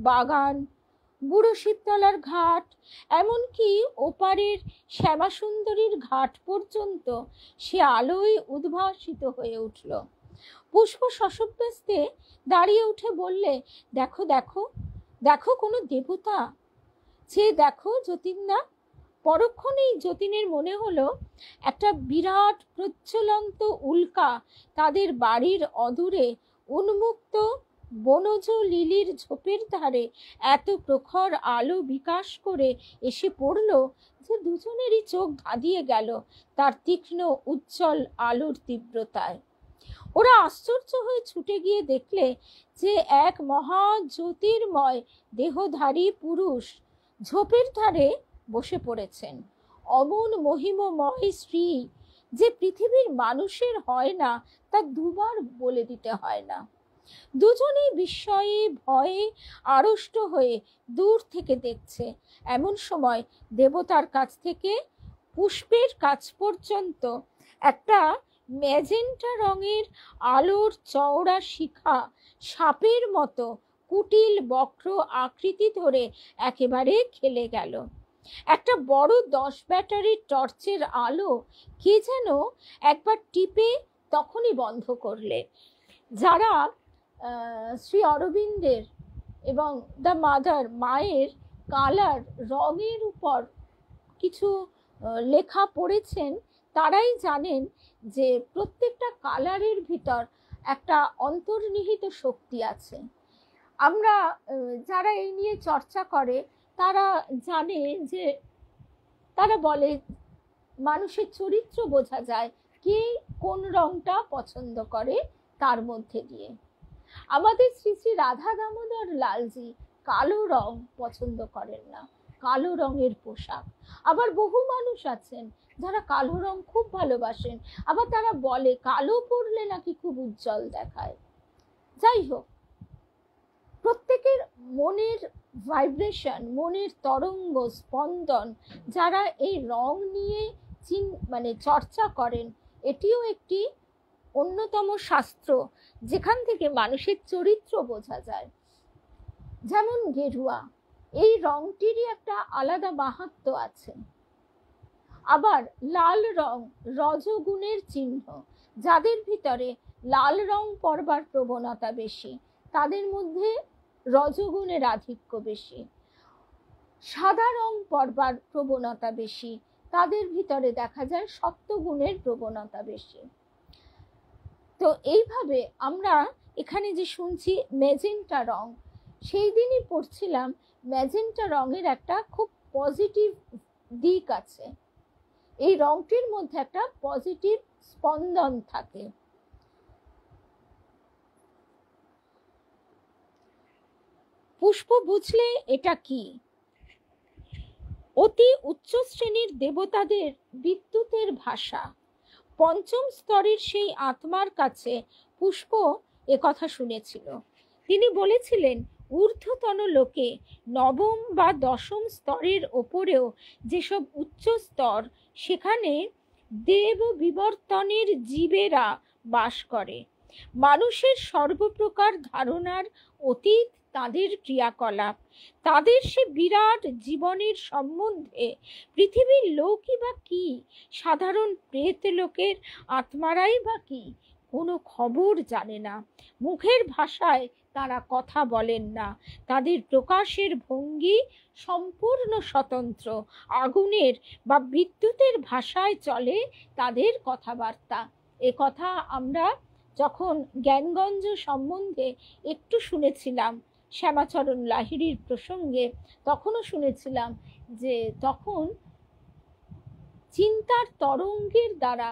বাগান, বুড়ো শিবতলার ঘাট, এমনকি ওপারের শ্যামাসুন্দরীর ঘাট পর্যন্ত সে আলোয় উদ্ভাসিত হয়ে উঠল। পুষ্প শশব্যস্তে দাঁড়িয়ে উঠে বললে, দেখো দেখো দেখো, কোনো দেবতা, সে দেখো যতীনদা। পরক্ষণেই যতীনের মনে হলো একটা বিরাট প্রজ্বলন্ত উল্কা তাদের বাড়ির অদূরে উন্মুক্ত বনজ লিলির ঝোপের ধারে এত প্রখর আলো বিকাশ করে এসে পড়ল যে দুজনেরই চোখ ধাঁধিয়ে গেল তার তীক্ষ্ণ উজ্জ্বল আলোর তীব্রতায়। ওরা আশ্চর্য হয়ে ছুটে গিয়ে দেখলে যে এক মহা জ্যোতির্ময় দেহধারী পুরুষ ঝোপের ধারে বসে পড়েছেন। অমন মহিমময় স্ত্রী যে পৃথিবীর মানুষের হয় না তা দুবার বলে দিতে হয় না। দুজনেই বিস্ময়ে ভয়ে আড়ষ্ট হয়ে দূর থেকে দেখছে। এমন সময় দেবতার কাছ থেকে পুষ্পের কাছ পর্যন্ত একটা ম্যাজেন্টা রঙের আলোর চওড়া শিখা সাপের মতো কুটিল বক্র আকৃতি ধরে একেবারে খেলে গেল। একটা বড় 10 ব্যাটারির টর্চের আলো কে যেন একবার টিপে তখনই বন্ধ করলে। যারা শ্রী অরবিন্দের এবং দ্য মাদার, মায়ের কালার রঙের উপর কিছু লেখা পড়েছেন, তারাই জানেন যে প্রত্যেকটা কালারের ভিতর একটা অন্তর্নিহিত শক্তি আছে। আমরা যারা এই নিয়ে চর্চা করে তারা জানে যে, তারা বলে মানুষের চরিত্র বোঝা যায় কে কোন রংটা পছন্দ করে তার মধ্যে দিয়ে। আমাদের শ্রী শ্রী রাধা দামোদর লালজি কালো রং পছন্দ করেন না, কালো রঙের পোশাক। আবার বহু মানুষ আছেন যারা কালো রং খুব ভালোবাসেন, আবার তারা বলে কালো পরলে নাকি খুব উজ্জ্বল দেখায়। যাই হোক, প্রত্যেকের মনের ভাইব্রেশন, মনের তরঙ্গ স্পন্দন যারা এই রং নিয়ে চর্চা করেন, এটিও একটি অন্যতম শাস্ত্র যেখান থেকে মানুষের চরিত্র বোঝা যায়। যেমন গেরুয়া, এই রংটিরই একটা আলাদা মাহাত্ম্য আছে। আবার লাল রং রজগুণের চিহ্ন, যাদের ভিতরে লাল রং পরবার প্রবণতা বেশি তাদের মধ্যে রজগুণের আধিক্য বেশি। সাদা রং পরবার প্রবণতা বেশি, তাদের ভিতরে দেখা যায় সত্ত্বগুণের প্রবণতা বেশি। তো এইভাবে আমরা এখানে যে শুনছি ম্যাজেন্টা রং, সেই দিনই পড়ছিলাম ম্যাজেন্টা রঙের একটা খুব পজিটিভ দিক আছে। এই রংটির মধ্যে একটা পজিটিভ স্পন্দন থাকে। পুষ্প বুঝলে এটা কি? অতি উচ্চ শ্রেণীর দেবতাদের বিদ্যুতের ভাষা। পঞ্চম স্তরের সেই আত্মার কাছে পুষ্প একথা শুনেছিল। তিনি বলেছিলেন, ঊর্ধ্বতন লোকে নবম বা দশম স্তরের ওপরেও যেসব উচ্চ স্তর, সেখানে দেব বিবর্তনের জীবেরা বাস করে। মানুষের সর্বপ্রকার ধারণার অতীত তাদের ক্রিয়াকলাপ, তাদের সে বিরাট জীবনের সম্বন্ধে পৃথিবীর লোকই বা কি, সাধারণ প্রেত লোকের আত্মারাই বা কি, কোনো খবর জানে না। মুখের ভাষায় তারা কথা বলেন না, তাদের প্রকাশের ভঙ্গি সম্পূর্ণ স্বতন্ত্র। আগুনের বা বিদ্যুতের ভাষায় চলে তাদের কথাবার্তা। এ কথা আমরা যখন জ্ঞানগঞ্জ সম্বন্ধে একটু শুনেছিলাম শ্যামাচরণ লাহিড়ীর প্রসঙ্গে, তখনও শুনেছিলাম যে তখন চিন্তার তরঙ্গের দ্বারা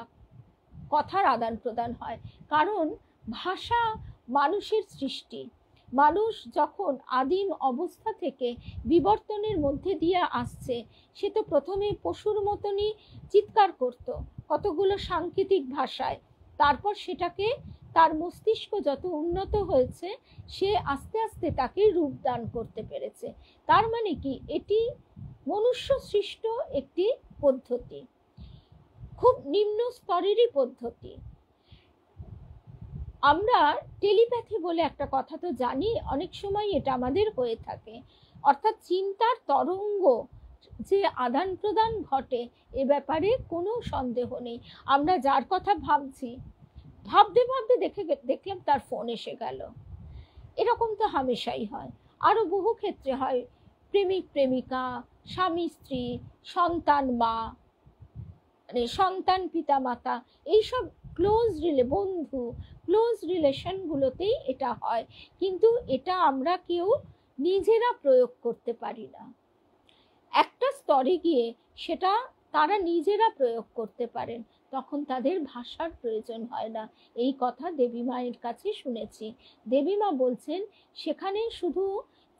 কথার আদান প্রদান হয়। কারণ ভাষা মানুষের সৃষ্টি। মানুষ যখন আদিম অবস্থা থেকে বিবর্তনের মধ্যে দিয়ে আসছে, সে তো প্রথমে পশুর মতনই চিৎকার করত কতগুলো সাংকেতিক ভাষায়। তারপর সেটাকে তার মস্তিষ্ক যত উন্নত হয়েছে, সে আস্তে আস্তে তাকে রূপদান করতে পেরেছে। তার মানে কি, এটি মনুষ্য সৃষ্ট একটি পদ্ধতি, খুব নিম্ন স্তরেরই পদ্ধতি। আমরা টেলিপ্যাথি বলে একটা কথা তো জানি, অনেক সময় এটা আমাদের হয়ে থাকে। অর্থাৎ চিন্তার তরঙ্গ যে আদান প্রদান ঘটে, এ ব্যাপারে কোনো সন্দেহ নেই। আমরা যার কথা ভাবছি, ভাবতে ভাবতে দেখলাম তার ফোন এসে গেল। এরকম তো হামেশাই হয়। আরো বহু ক্ষেত্রে হয়, প্রেমিক প্রেমিকা, স্বামী স্ত্রী, সন্তান মা, সন্তান পিতা মাতা, এইসব বন্ধু ক্লোজ রিলেশনগুলোতেই এটা হয়। কিন্তু এটা আমরা কেউ নিজেরা প্রয়োগ করতে পারি না। একটা স্তরে গিয়ে সেটা তারা নিজেরা প্রয়োগ করতে পারেন, তখন তাদের ভাষার প্রয়োজন হয় না। এই কথা দেবী মায়ের কাছে শুনেছি। দেবী মা বলছেন, সেখানে শুধু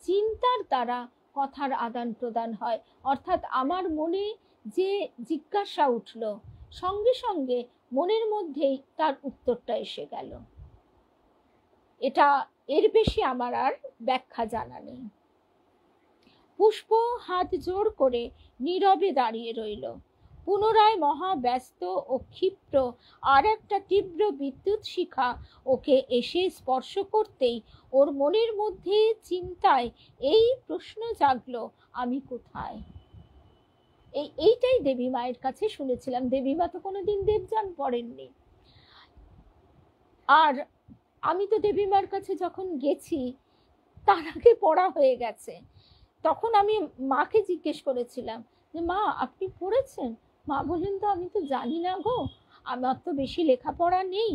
চিন্তার দ্বারা কথার আদান প্রদান হয়। অর্থাৎ আমার মনে যে জিজ্ঞাসা উঠল, সঙ্গে সঙ্গে মনের মধ্যেই তার উত্তরটা এসে গেল। এটা, এর বেশি আমার আর ব্যাখ্যা জানা নেই। পুষ্প হাত জোর করে নীরবে দাঁড়িয়ে রইল। পুনরায় মহা ব্যস্ত ও ক্ষিপ্র আর একটা তীব্র বিদ্যুৎ শিখা ওকে এসে স্পর্শ করতেই ওর মনের মধ্যে চিন্তায় এই প্রশ্ন জাগলো, আমি কোথায়? এইটাই দেবী মায়ের কাছে শুনেছিলাম। দেবী মা তো কোনোদিন দেবযান পড়েননি। আর আমি তো দেবী মার কাছে যখন গেছি, তার আগে পড়া হয়ে গেছে। তখন আমি মাকে জিজ্ঞেস করেছিলাম যে, মা আপনি পড়েছেন? মা বললেন, তো আমি তো জানি না গো, আমার তো বেশি লেখাপড়া নেই,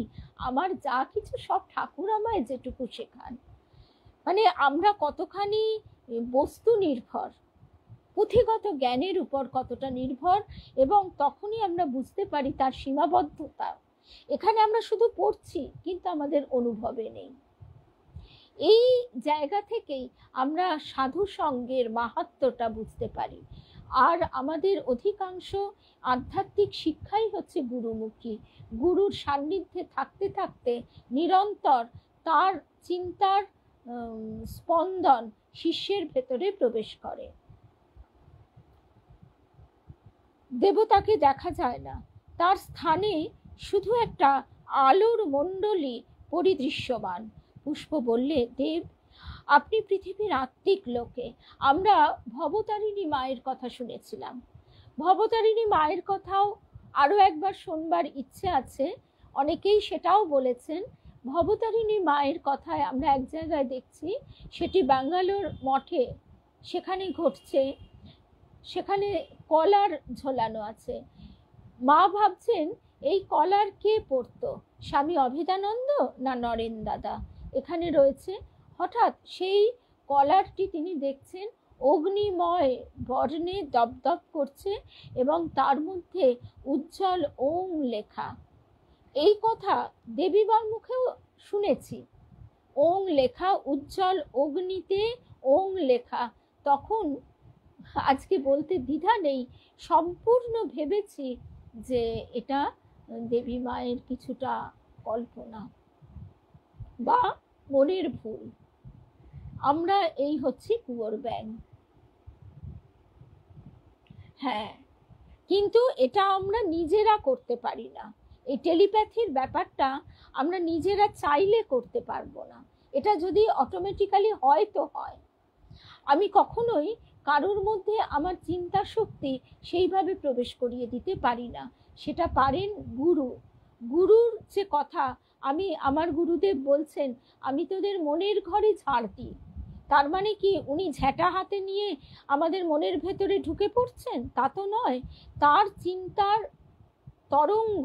আমার যা কিছু সব ঠাকুর আমায় যেটুকু শেখান। মানে আমরা কতখানি বস্তু নির্ভর, পুঁথিগত জ্ঞানের উপর কতটা নির্ভর, এবং তখনই আমরা বুঝতে পারি তার সীমাবদ্ধতা। এখানে আমরা শুধু পড়ছি, কিন্তু আমাদের অনুভবে নেই। এই জায়গা থেকেই আমরা সাধু সঙ্গের মাহাত্ম্যটা বুঝতে পারি। আর আমাদের অধিকাংশ আধ্যাত্মিক শিক্ষাই হচ্ছে গুরুমুখী। গুরুর সান্নিধ্যে থাকতে থাকতে নিরন্তর তার চিন্তার স্পন্দন শিষ্যের ভেতরে প্রবেশ করে। দেবতাকে দেখা যায় না, তার স্থানে শুধু একটা আলোর মণ্ডলী পরিদৃশ্যমান। পুষ্প বললে, দেব, আপনি পৃথিবীর আত্মিক লোকে। আমরা ভবতারিণী মায়ের কথা শুনেছিলাম, ভবতারিণী মায়ের কথাও আরো একবার শোনবার ইচ্ছে আছে। অনেকেই সেটাও বলেছেন। ভবতারিণী মায়ের কথায় আমরা এক জায়গায় দেখছি, সেটি ব্যাঙ্গালোর মঠে সেখানে ঘটছে। সেখানে কলার ঝোলানো আছে। মা ভাবছেন এই কলার কে পরতো, স্বামী অভেদানন্দ না নরেন দাদা এখানে রয়েছে। হঠাৎ সেই কলারটি তিনি দেখছেন অগ্নিময় বর্ণে দপদপ করছে এবং তার মধ্যে উজ্জ্বল ওম লেখা। এই কথা দেবীবার মুখেও শুনেছি, ওং লেখা, উজ্জ্বল অগ্নিতে ওং লেখা। তখন আজকে বলতে দ্বিধা নেই, সম্পূর্ণ ভেবেছি যে এটা দেবী মায়ের কিছুটা কল্পনা বা মনের ভুল। আমরা এই হচ্ছি কুয়োর ব্যাং। হ্যাঁ, কিন্তু এটা আমরা নিজেরা করতে পারি না। এই টেলিপ্যাথির ব্যাপারটা আমরা নিজেরা চাইলে করতে পারবো না। এটা যদি অটোমেটিক্যালি হয় তো হয়। আমি কখনোই কারোর মধ্যে আমার চিন্তা শক্তি সেইভাবে প্রবেশ করিয়ে দিতে পারি না। সেটা পারেন গুরু। গুরুর যে কথা, আমি আমার গুরুদেব বলছেন, আমি তোদের মনের ঘরে ঝাড় দিই। তার মানে কি উনি ঝেঁটা হাতে নিয়ে আমাদের মনের ভেতরে ঢুকে পড়ছেন? তা তো নয়। তার চিন্তার তরঙ্গ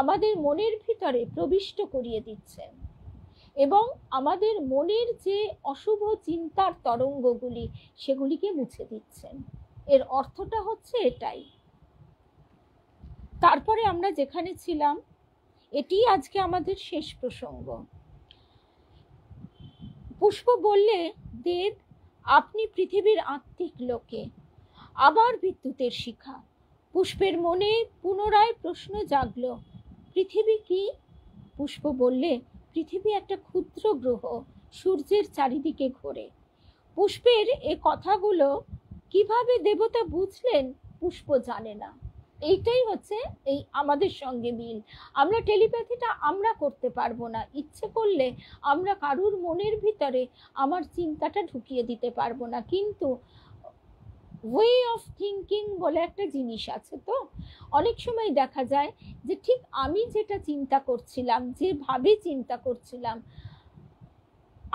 আমাদের মনের ভিতরে প্রবিষ্ট করিয়ে দিচ্ছেন এবং আমাদের মনের যে অশুভ চিন্তার তরঙ্গগুলি সেগুলিকে মুছে দিচ্ছেন। এর অর্থটা হচ্ছে এটাই। তারপরে আমরা যেখানে ছিলাম, এটি আজকে আমাদের শেষ প্রসঙ্গ। পুষ্প বললে, দেব, আপনি পৃথিবীর আত্মিক লোকে। আবার বিদ্যুতের শিখা। পুষ্পের মনে পুনরায় প্রশ্ন জাগলো, পৃথিবী কি? পুষ্প বললে, পৃথিবী একটা ক্ষুদ্র গ্রহ, সূর্যের চারিদিকে ঘোরে। পুষ্পের এ কথাগুলো কিভাবে দেবতা বুঝলেন পুষ্প জানে না। এইটাই হচ্ছে এই আমাদের সঙ্গে মিল। আমরা টেলিপ্যাথিটা আমরা করতে পারবো না। ইচ্ছে করলে আমরা কারুর মনের ভিতরে আমার চিন্তাটা ঢুকিয়ে দিতে পারবো না, কিন্তু ওয়ে অফ থিঙ্কিং বলে একটা জিনিস আছে। তো অনেক সময় দেখা যায় যে ঠিক আমি যেটা চিন্তা করছিলাম, যেভাবে চিন্তা করছিলাম,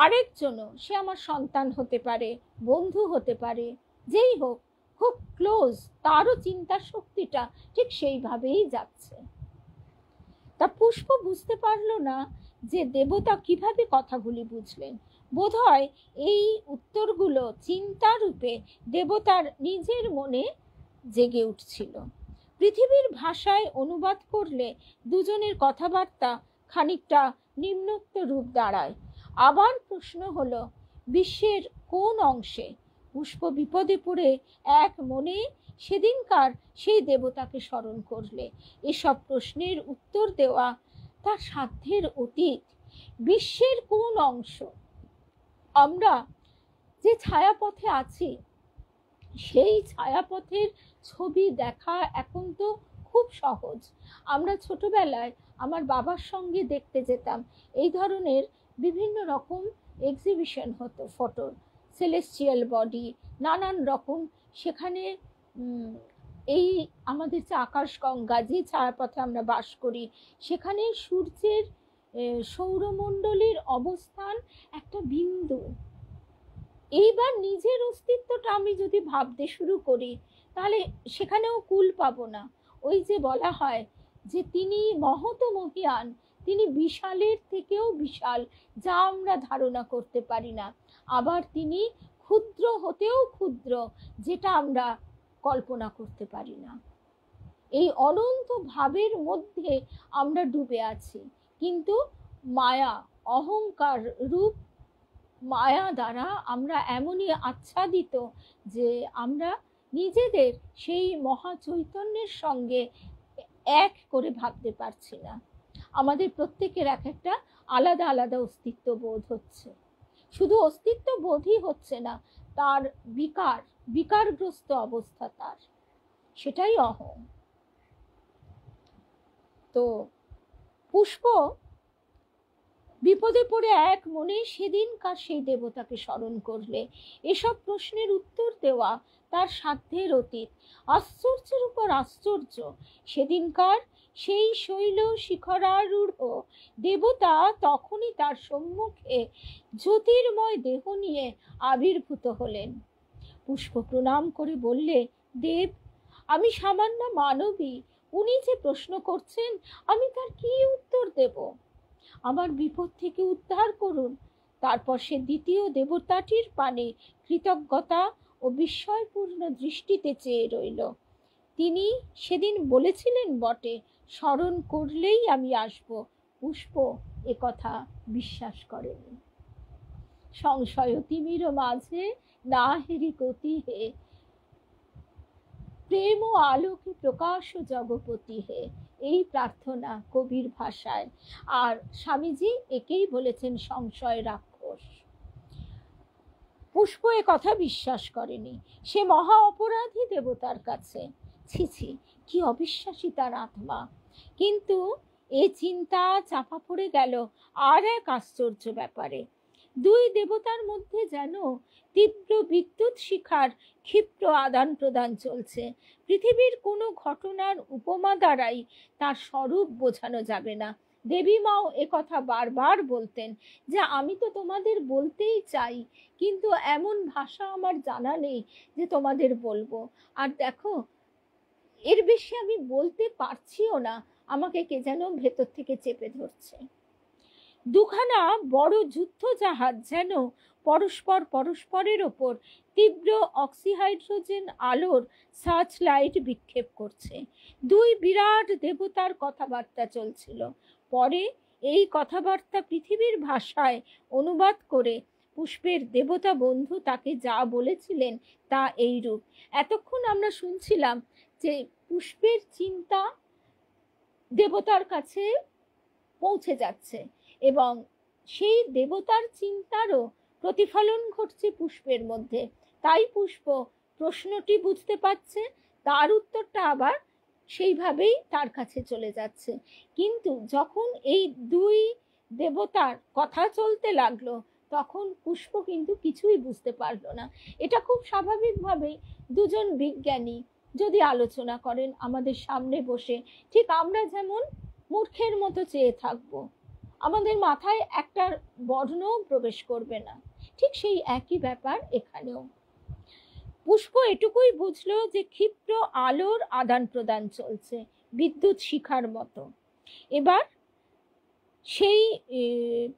আরেকজনও, সে আমার সন্তান হতে পারে, বন্ধু হতে পারে, যেই হোক, খুব ক্লোজ, তারও চিন্তার শক্তিটা ঠিক সেইভাবেই যাচ্ছে। তা পুষ্প বুঝতে পারলো না যে দেবতা কিভাবে কথাগুলি বুঝলেন। বোধহয় এই উত্তরগুলো চিন্তা রূপে দেবতার নিজের মনে জেগে উঠছিল। পৃথিবীর ভাষায় অনুবাদ করলে দুজনের কথাবার্তা খানিকটা নিম্নোক্ত রূপ দাঁড়ায়। আবার প্রশ্ন হলো, বিশ্বের কোন অংশে? পুষ্প বিপদে পড়ে এক মনে সেদিনকার সেই দেবতাকে স্মরণ করলে। এসব প্রশ্নের উত্তর দেওয়া তার সাধ্যের অতীত। বিশ্বের কোন অংশ? আমরা যে ছায়াপথে আছি সেই ছায়াপথের ছবি দেখা এখন তো খুব সহজ। আমরা ছোটবেলায় আমার বাবার সঙ্গে দেখতে যেতাম, এই ধরনের বিভিন্ন রকম এক্সিবিশন হতো, ফটোর, সেলেস্টিয়াল বডি, নানান রকম। সেখানে এই আমাদের যে আকাশগঙ্গা, যে ছায়াপথে আমরা বাস করি, সেখানে সূর্যের সৌরমণ্ডলের অবস্থান একটা বিন্দু। এইবার নিজের অস্তিত্বটা আমি যদি ভাবতে শুরু করি, তাহলে সেখানেও কুল পাবো না। ওই যে বলা হয় যে তিনি মহত মহিয়ান, তিনি বিশালের থেকেও বিশাল, যা আমরা ধারণা করতে পারি না। আবার তিনি ক্ষুদ্র হতেও ক্ষুদ্র, যেটা আমরা কল্পনা করতে পারি না। এই অনন্ত ভাবের মধ্যে আমরা ডুবে আছি, কিন্তু মায়া, অহংকার রূপ মায়া দ্বারা আমরা এমনই আচ্ছাদিত যে আমরা নিজেদের সেই মহা চৈতন্যের সঙ্গে এক করে ভাবতে পারছি না। আমাদের প্রত্যেকের এক একটা আলাদা আলাদা অস্তিত্ব বোধ হচ্ছে। শুধু অস্তিত্ব বোধই হচ্ছে না, তার বিকারগ্রস্ত অবস্থা তার, সেটাই অহং। তো পুষ্প বিপদে পড়ে এক মনে সেদিনকার সেই দেবতাকে স্মরণ করলে। এসব প্রশ্নের উত্তর দেওয়া তার সাধ্যের অতীত। আশ্চর্যের উপর আশ্চর্য, সেদিনকার সেই শৈল শিখরারূঢ় দেবতা তখনই তার সম্মুখে জ্যোতির্ময় দেহ নিয়ে আবির্ভূত হলেন। পুষ্প প্রণাম করে বললে, দেব, আমি সামান্য মানবী, উনি যে প্রশ্ন করছেন আমি তার কি উত্তর দেব? আমার বিপদ থেকে উদ্ধার করুন। তারপর সে দ্বিতীয় দেবতাটির পানে কৃতজ্ঞতা ও বিস্ময়পূর্ণ দৃষ্টিতে চেয়ে রইল। তিনি সেদিন বলেছিলেন বটে, স্মরণ করলেই আমি আসব। পুষ্প একথা বিশ্বাস করেনি। সংশয় তিমির মাঝে না হেরি গতি হে, প্রেম ও আলোকে প্রকাশ জগপতি হে, এই প্রার্থনা কবির ভাষায়। আর স্বামীজি একেই বলেছেন সংশয় রাক্ষস। পুষ্প এ কথা বিশ্বাস করেনি। সে মহা অপরাধী দেবতার কাছে। ছি ছি, কি অবিশ্বাসী তার আত্মা। কিন্তু এ চিন্তা চাপা পড়ে গেল আর এক আশ্চর্য ব্যাপারে। দুই দেবতার মধ্যে যেন তীব্র বিদ্যুৎ শিখার ক্ষিপ্র আদান প্রদান চলছে। পৃথিবীর কোনো ঘটনার উপমা দ্বারাই তার স্বরূপ বোঝানো যাবে না। দেবী মাও একথা বারবার বলতেন যে আমি তো তোমাদের বলতেই চাই, কিন্তু এমন ভাষা আমার জানা নেই যে তোমাদের বলবো। আর দেখো, এর বেশি আমি বলতে পারছিও না, আমাকে কে যেন ভেতর থেকে চেপে ধরছে। দুখানা বড় যুদ্ধ জাহাজ যেন পরস্পরের ওপর তীব্র অক্সিহাইড্রোজেন আলোর সার্চ লাইট বিক্ষেপ করছে। দুই বিরাট দেবতার কথাবার্তা চলছিল। পরে এই কথাবার্তা পৃথিবীর ভাষায় অনুবাদ করে পুষ্পের দেবতা বন্ধু তাকে যা বলেছিলেন তা এইরূপ। এতক্ষণ আমরা শুনছিলাম যে পুষ্পের চিন্তা দেবতার কাছে পৌঁছে যাচ্ছে এবং সেই দেবতার চিন্তারও প্রতিফলন ঘটছে পুষ্পের মধ্যে। তাই পুষ্প প্রশ্নটি বুঝতে পারছে, তার উত্তরটা আবার সেইভাবেই তার কাছে চলে যাচ্ছে। কিন্তু যখন এই দুই দেবতার কথা চলতে লাগলো তখন পুষ্প কিন্তু কিছুই বুঝতে পারলো না। এটা খুব স্বাভাবিকভাবেই দুজন বিজ্ঞানী যদি আলোচনা করেন আমাদের সামনে বসে, ঠিক আমরা যেমন মূর্খের মতো চেয়ে থাকবো, আমাদের মাথায় একটা বর্ণও প্রবেশ করবে না, ঠিক সেই একই ব্যাপার এখানেও। পুষ্প এটুকুই বুঝলো যে ক্ষিপ্র আলোর আদান প্রদান চলছে বিদ্যুৎ শিখার মতো। এবার সেই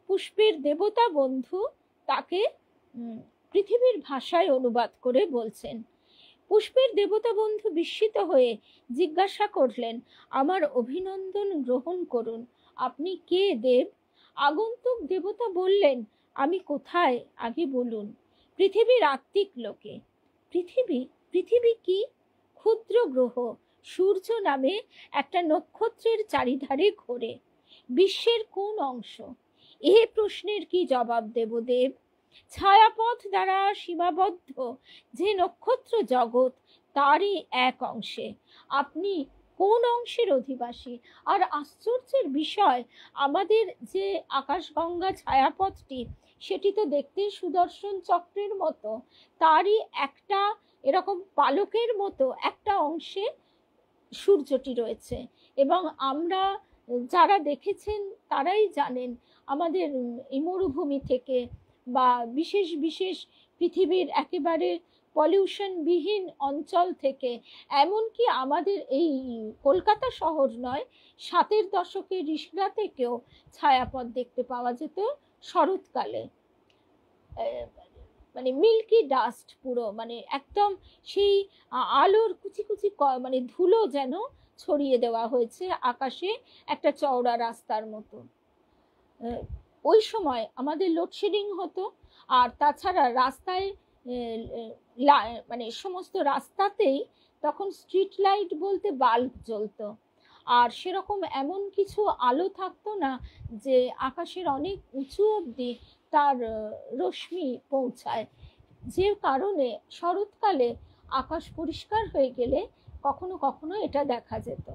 পুষ্পের দেবতা বন্ধু তাকে পৃথিবীর ভাষায় অনুবাদ করে বলছেন। পুষ্পের দেবতা বন্ধু বিস্মিত হয়ে জিজ্ঞাসা করলেন, আমার অভিনন্দন গ্রহণ করুন, আপনি কে দেব? আগন্তুক দেবতা বললেন, আমি কোথায় আগে বলুন। পৃথিবীর আত্মিক লোকে। পৃথিবী? পৃথিবী কি? ক্ষুদ্র গ্রহ সূর্য নামে একটা নক্ষত্রের চারিধারে ঘোরে। বিশ্বের কোন অংশ? এ প্রশ্নের কি জবাব দেব দেব? ছায়াপথ দ্বারা সীমাবদ্ধ যে নক্ষত্র জগৎ তারই এক অংশে। আপনি কোন অংশের অধিবাসী? আর আশ্চর্যের বিষয়, আমাদের যে আকাশগঙ্গা ছায়াপথটি সেটি তো দেখতে সুদর্শন চক্রের মতো, তারই একটা এরকম পালকের মতো একটা অংশে সূর্যটি রয়েছে। এবং আমরা যারা দেখেছেন তারাই জানেন, আমাদের এই মরুভূমি থেকে বা বিশেষ বিশেষ পৃথিবীর একেবারে পলিউশনবিহীন অঞ্চল থেকে, এমনকি আমাদের এই কলকাতা শহর নয়, 7-এর দশকে রিষড়া থেকেও ছায়াপথ দেখতে পাওয়া যেত শরৎকালে। মানে মিল্কি ডাস্ট পুরো, মানে একদম সেই আলোর কুচি কুচি মানে ধুলো যেন ছড়িয়ে দেওয়া হয়েছে আকাশে একটা চওড়া রাস্তার মতো। ওই সময় আমাদের লোডশেডিং হতো, আর তাছাড়া রাস্তায় মানে সমস্ত রাস্তাতেই তখন স্ট্রিট লাইট বলতে বাল্ব জ্বলতো, আর সেরকম এমন কিছু আলো থাকতো না যে আকাশের অনেক উঁচু অবধি তার রশ্মি পৌঁছায়, যে কারণে শরৎকালে আকাশ পরিষ্কার হয়ে গেলে কখনো কখনো এটা দেখা যেত।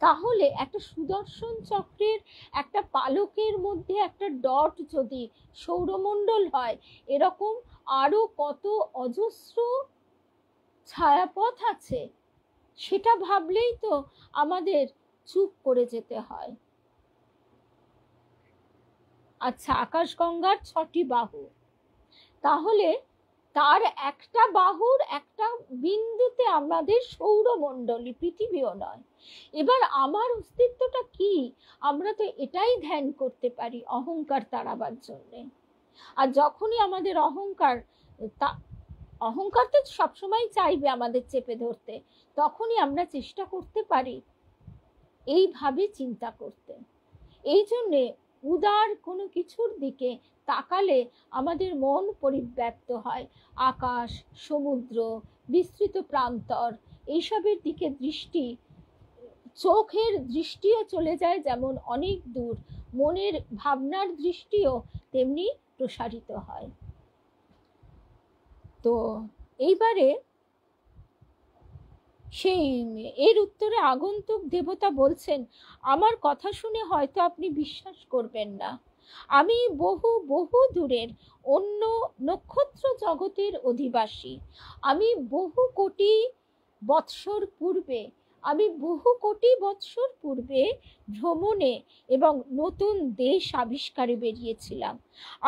তাহলে একটা সুদর্শন চক্রের একটা পালকের মধ্যে একটা ডট যদি সৌরমণ্ডল হয়, এরকম আরো কত অজস্র ছায়াপথ আছে, সেটা ভাবলেই তো আমাদের চুপ করে যেতে হয়। আচ্ছা, আকাশগঙ্গার 6টি বাহু, তাহলে তার একটা বাহুর একটা বিন্দুতে আমাদের সৌরমণ্ডলী, পৃথিবীও নয়। এবার আমার অস্তিত্বটা কি, আমরা তো এটাই ধ্যান করতে পারি অহংকার তাড়াবার জন্যে। আর যখনই আমাদের অহংকার তো সবসময় চাইবে আমাদের চেপে ধরতে, তখনই আমরা চেষ্টা করতে পারি এইভাবে চিন্তা করতে। এই জন্যে উদার কোনো কিছুর দিকে তাকালে আমাদের মন পরিব্যাপ্ত হয়, আকাশ, সমুদ্র, বিস্তৃত প্রান্তর, এইসবের দিকে দৃষ্টি, চোখের দৃষ্টিও চলে যায় যেমন অনেক দূর, মনের ভাবনার দৃষ্টিও তেমনি প্রসারিত হয়। তো এইবারে সেই এর উত্তরে আগন্তুক দেবতা বলছেন, আমার কথা শুনে হয়তো আপনি বিশ্বাস করবেন না, আমি বহু বহু দূরের অন্য নক্ষত্র জগতের অধিবাসী। আমি বহু কোটি বৎসর পূর্বে ভ্রমণে এবং নতুন দেশ আবিষ্কারে বেরিয়েছিলাম।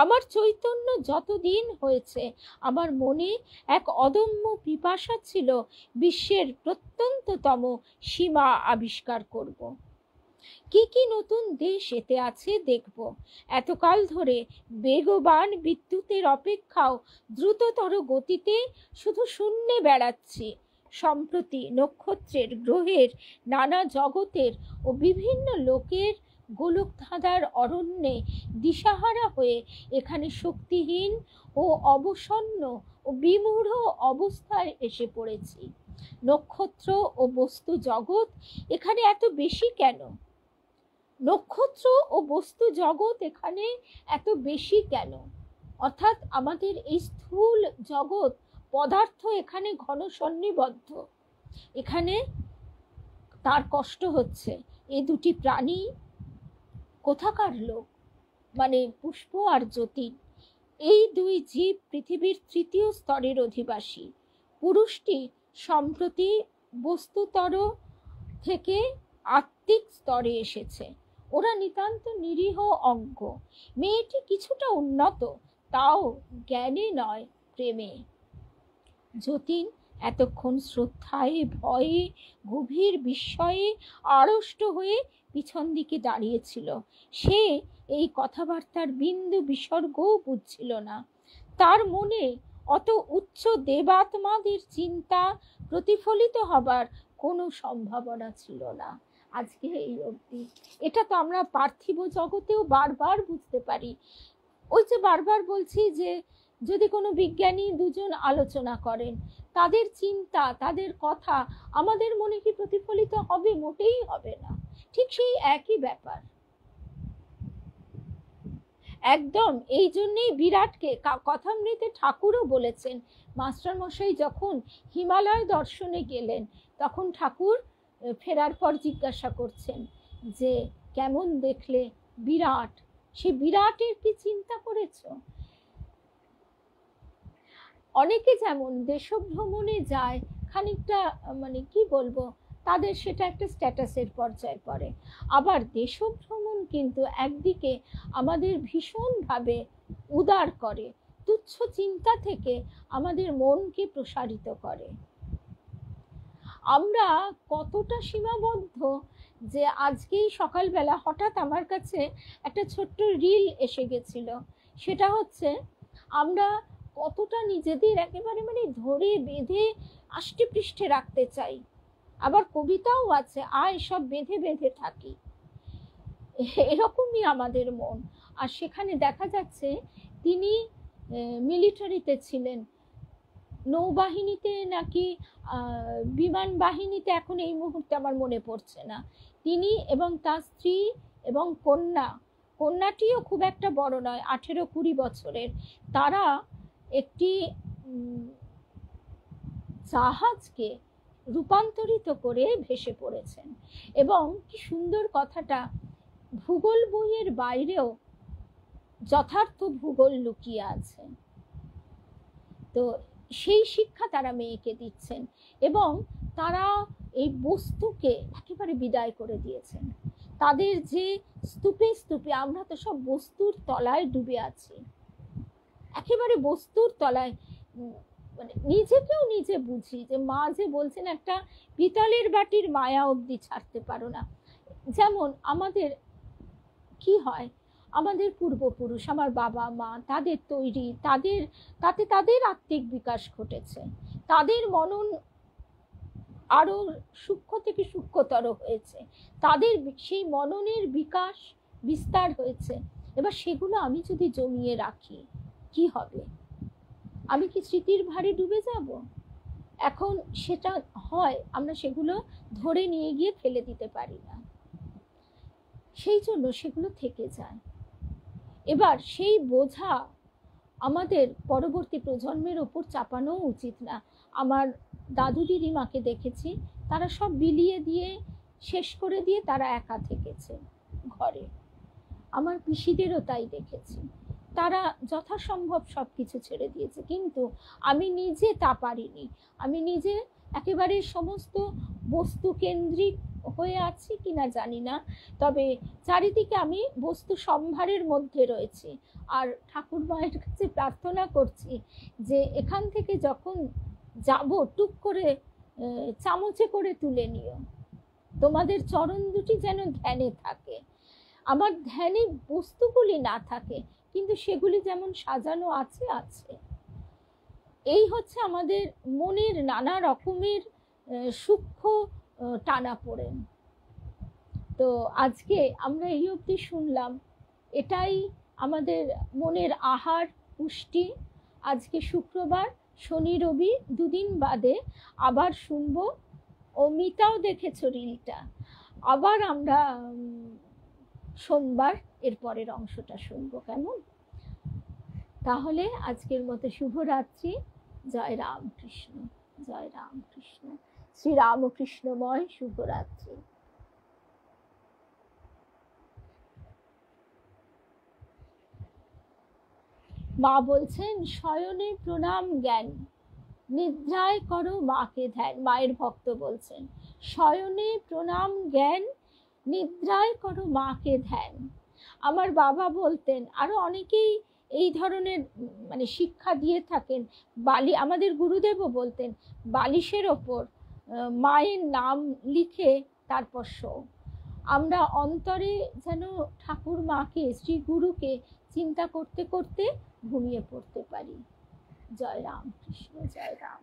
আমার চৈতন্য যতদিন হয়েছে, আমার মনে এক অদম্য পিপাসা ছিল বিশ্বের প্রত্যন্ততম সীমা আবিষ্কার করব। কি কি নতুন দেশ এতে আছে দেখব। এতকাল ধরে বেগবান বিদ্যুতের অপেক্ষাও দ্রুততর গতিতে শুধু শূন্যে বেড়াচ্ছি। সম্প্রতি নক্ষত্রের, গ্রহের, নানা জগতের ও বিভিন্ন লোকের গোলকধাঁধার অরণ্যে দিশাহারা হয়ে এখানে শক্তিহীন ও অবসন্ন ও বিমূঢ় অবস্থায় এসে পড়েছি। নক্ষত্র ও বস্তু জগৎ এখানে এত বেশি কেন? নক্ষত্র ও বস্তু জগৎ এখানে এত বেশি কেন? অর্থাৎ আমাদের এই স্থূল জগৎ পদার্থ এখানে ঘন সন্নিবদ্ধ, এখানে তার কষ্ট হচ্ছে। এই দুটি প্রাণী কোথাকার লোক, মানে পুষ্প আর জ্যোতি, এই দুই জীব পৃথিবীর 3য় স্তরের অধিবাসী। পুরুষটি সম্প্রতি বস্তুতর থেকে আত্মিক স্তরে এসেছে। ওরা নিতান্ত নিরীহ অজ্ঞ। মেয়েটি কিছুটা উন্নত, তাও জ্ঞানে নয়, প্রেমে। যতীন এতক্ষণ শ্রদ্ধায়, ভয়ে, গভীর বিস্ময়ে আড়ষ্ট হয়ে পিছন দিকে দাঁড়িয়েছিল। সে এই কথাবার্তার বিন্দু বিসর্গও বুঝছিল না। তার মনে অত উচ্চ দেবাত্মাদের চিন্তা প্রতিফলিত হবার কোনো সম্ভাবনা ছিল না। আজকে এই অবধি। এটা তো আমরা পার্থিব জগতেও বারবার বুঝতে পারি। ওই যে বারবার বলছি যে যদি কোনো বিজ্ঞানী দুজন আলোচনা করেন, তাদের চিন্তা, তাদের কথা আমাদের মনে কি প্রতিফলিত হবে? মোটেই হবে না। ঠিক সেই একই ব্যাপার। একদম। এই জন্যেই বিরাটকে কথামৃতে ঠাকুরও বলেছেন, মাস্টারমশাই যখন হিমালয় দর্শনে গেলেন, তখন ঠাকুর ফেরার পর জিজ্ঞাসা করছেন যে কেমন দেখলে বিরাট? সে বিরাটের কি চিন্তা করেছ? অনেকে যেমন দেশভ্রমণে যায়, খানিকটা মানে কি বলবো, তাদের সেটা একটা স্ট্যাটাসের পর্যায়ে পড়ে। আবার দেশভ্রমণ কিন্তু একদিকে আমাদের ভীষণভাবে উদার করে, তুচ্ছ চিন্তা থেকে আমাদের মনকে প্রসারিত করে। আমরা কতটা সীমাবদ্ধ যে আজকেই সকালবেলা হঠাৎ আমার কাছে একটা ছোট্ট রিল এসে গেছিল। সেটা হচ্ছে আমরা কতটা নিজেদের একেবারে মানে ধরে বেঁধে আষ্টে পৃষ্ঠে রাখতে চাই। আবার কবিতাও আছে, আয় সব বেঁধে বেঁধে থাকি। এরকমই আমাদের মন। আর সেখানে দেখা যাচ্ছে তিনি মিলিটারিতে ছিলেন, নৌবাহিনীতে নাকি বিমান বাহিনীতে, এখন এই মুহূর্তে আমার মনে পড়ছে না। তিনি এবং তার স্ত্রী এবং কন্যাটিও খুব একটা বড় নয়, 18-20 বছরের, তারা একটি জাহাজকে রূপান্তরিত করে ভেসে পড়েছেন। এবং কি সুন্দর কথাটা, ভূগোল বইয়ের বাইরেও যথার্থ ভূগোল লুকিয়ে আছে। তো সেই শিক্ষা তারা মেয়েকে দিচ্ছেন এবং তারা এই বস্তুকে একেবারে বিদায় করে দিয়েছেন। তাদের যে স্তূপে স্তূপে, আমরা তো সব বস্তুর তলায় ডুবে আছি, একেবারে বস্তুর তলায়, মানে নিজেকেও নিজে বুঝি যে মা যে বলছেন একটা পিতলের বাটির মায়া অবধি ছাড়তে পারো না। যেমন আমাদের কি হয়, আমাদের পূর্বপুরুষ, আমার বাবা মা, তাদের তৈরি, তাতে তাদের আত্মিক বিকাশ ঘটেছে, তাদের মনন আরো সূক্ষ্ম থেকে সূক্ষ্মতর হয়েছে, তাদের সেই মননের বিকাশ বিস্তার হয়েছে। এবার সেগুলো আমি যদি জমিয়ে রাখি কি হবে? আমি কি স্মৃতির ভারে ডুবে যাব? এখন সেটা হয়, আমরা সেগুলো ধরে নিয়ে গিয়ে ফেলে দিতে পারি না, সেই জন্য সেগুলো থেকে যায়। এবার সেই বোঝা আমাদের পরবর্তী প্রজন্মের ওপর চাপানো উচিত না। আমার দাদু দিদিমাকে দেখেছি, তারা সব বিলিয়ে দিয়ে শেষ করে দিয়ে তারা একা থেকেছে ঘরে। আমার পিসিদেরও তাই দেখেছি, তারা যথাসম্ভব সব কিছু ছেড়ে দিয়েছে। কিন্তু আমি নিজে তা পারিনি। আমি নিজে একেবারে সমস্ত বস্তু কেন্দ্রিক হয়ে আছি কিনা জানি না, তবে চারিদিকে আমি বস্তু সম্ভারের মধ্যে রয়েছি। আর ঠাকুর মায়ের কাছে প্রার্থনা করছি যে এখান থেকে যখন যাব, টুক করে চামচে করে তুলে নিও, তোমাদের চরণ দুটি যেন ধ্যানে থাকে। আমার ধ্যানে বস্তুগুলি না থাকে, কিন্তু সেগুলি যেমন সাজানো আছে আছে। এই হচ্ছে আমাদের মনের নানা রকমের সূক্ষ্ম টানাপোড়েন। তো আজকে আমরা এই অবধি শুনলাম, এটাই আমাদের মনের আহার, পুষ্টি। আজকে শুক্রবার, শনি রবি দুদিন বাদে আবার শুনবো। অমিতাও দেখেছ রিলটা, আবার আমরা সোমবার এর পরের অংশটা শুনবো, কেমন? তাহলে আজকের মতো শুভরাত্রি। জয় রামকৃষ্ণ, জয় রামকৃষ্ণ, শ্রীরামকৃষ্ণময় শুভরাত্রি। মা বলছেন শয়নে প্রণাম জ্ঞান, নিদ্রায় করো মাকে ধ্যান। মায়ের ভক্ত বলছেন শয়নে প্রণাম জ্ঞান, নিদ্রায় করো মাকে ধ্যান। আমার বাবা বলতেন, আরো অনেকেই এই ধরনের মানে শিক্ষা দিয়ে থাকেন। আমাদের গুরুদেবও বলতেন, বালিশের ওপর মায়ের নাম লিখে তারপর শো। আমরা অন্তরে যেন ঠাকুর মাকে, শ্রী গুরুকে চিন্তা করতে করতে ঘুমিয়ে পড়তে পারি। জয় রামকৃষ্ণ, জয় রাম।